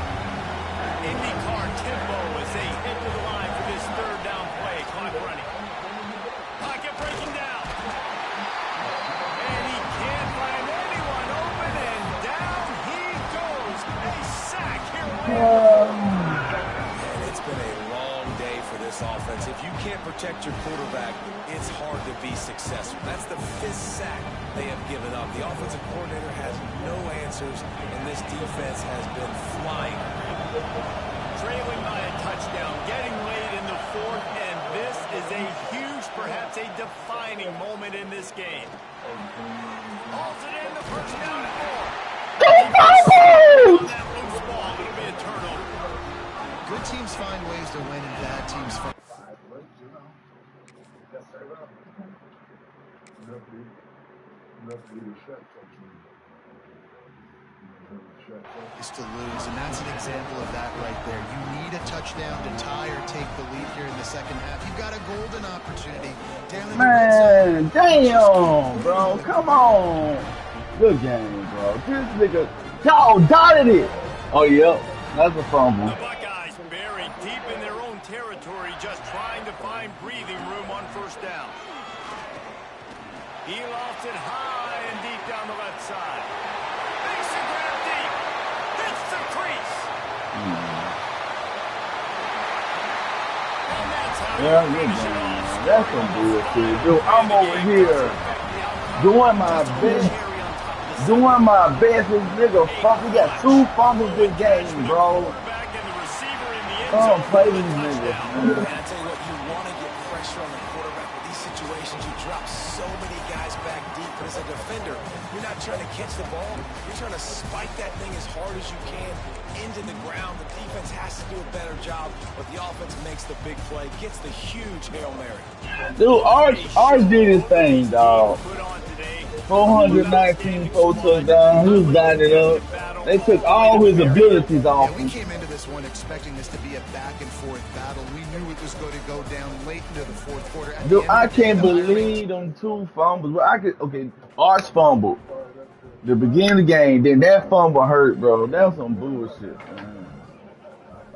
IndyCar tempo as they hit to the line for this third down play. Clock running. Pocket breaking down. And he can't find anyone open, and down he goes. A sack here. It's been a long day for this offense. If you can't protect your quarterback, it's hard to be successful. That's the 5th sack they have given up. The offensive coordinator has no answers, and this defense has been flying. Trailing by a touchdown, getting late in the 4th, and this is a huge, perhaps a defining moment in this game. Hauls it in, the first down and more. On that loose ball, it'll be a turnover. Good teams find ways to win, and bad teams find. Is to lose, and that's an example of that right there. You need a touchdown to tie or take the lead here in the second half. You've got a golden opportunity down in the red zone. Damn, bro, come on. Good game, bro. This nigga, y'all dotted it. Oh, yep, that's a fumble. The Buckeyes buried deep in their own territory, just trying to find breathing room on first down. He lofts it high and deep down the left side. Makes the grab deep. Hits the crease. And that's how Yeah, you good finish it game. off. That's some bullshit. Dude, I'm over here doing my best. Doing my best. This nigga fumble. We got 2 fumbles this game, bro. Oh, play these niggas. And I tell you what, you want to get pressure on the quarterback with these situations. You drop so many guys back deep, but as a defender, You're not trying to catch the ball. You're trying to spike that thing as hard as you can into the ground. The defense has to do a better job, but the offense makes the big play, gets the huge Hail Mary. Dude, Arch did his thing, dog. 419 4 touchdowns. He was lining up. They took all his abilities off Yeah, him. we came into this one expecting this to be a back-and-forth battle. We knew it was going to go down late into the fourth quarter. Dude, I can't believe them 2 fumbles. Arch fumbled the beginning of the game. Then that fumble hurt, bro. That was some bullshit, man.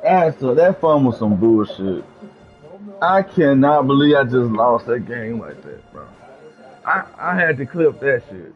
That fumble was some bullshit. I cannot believe I just lost that game like that, bro. I had to clip that shit.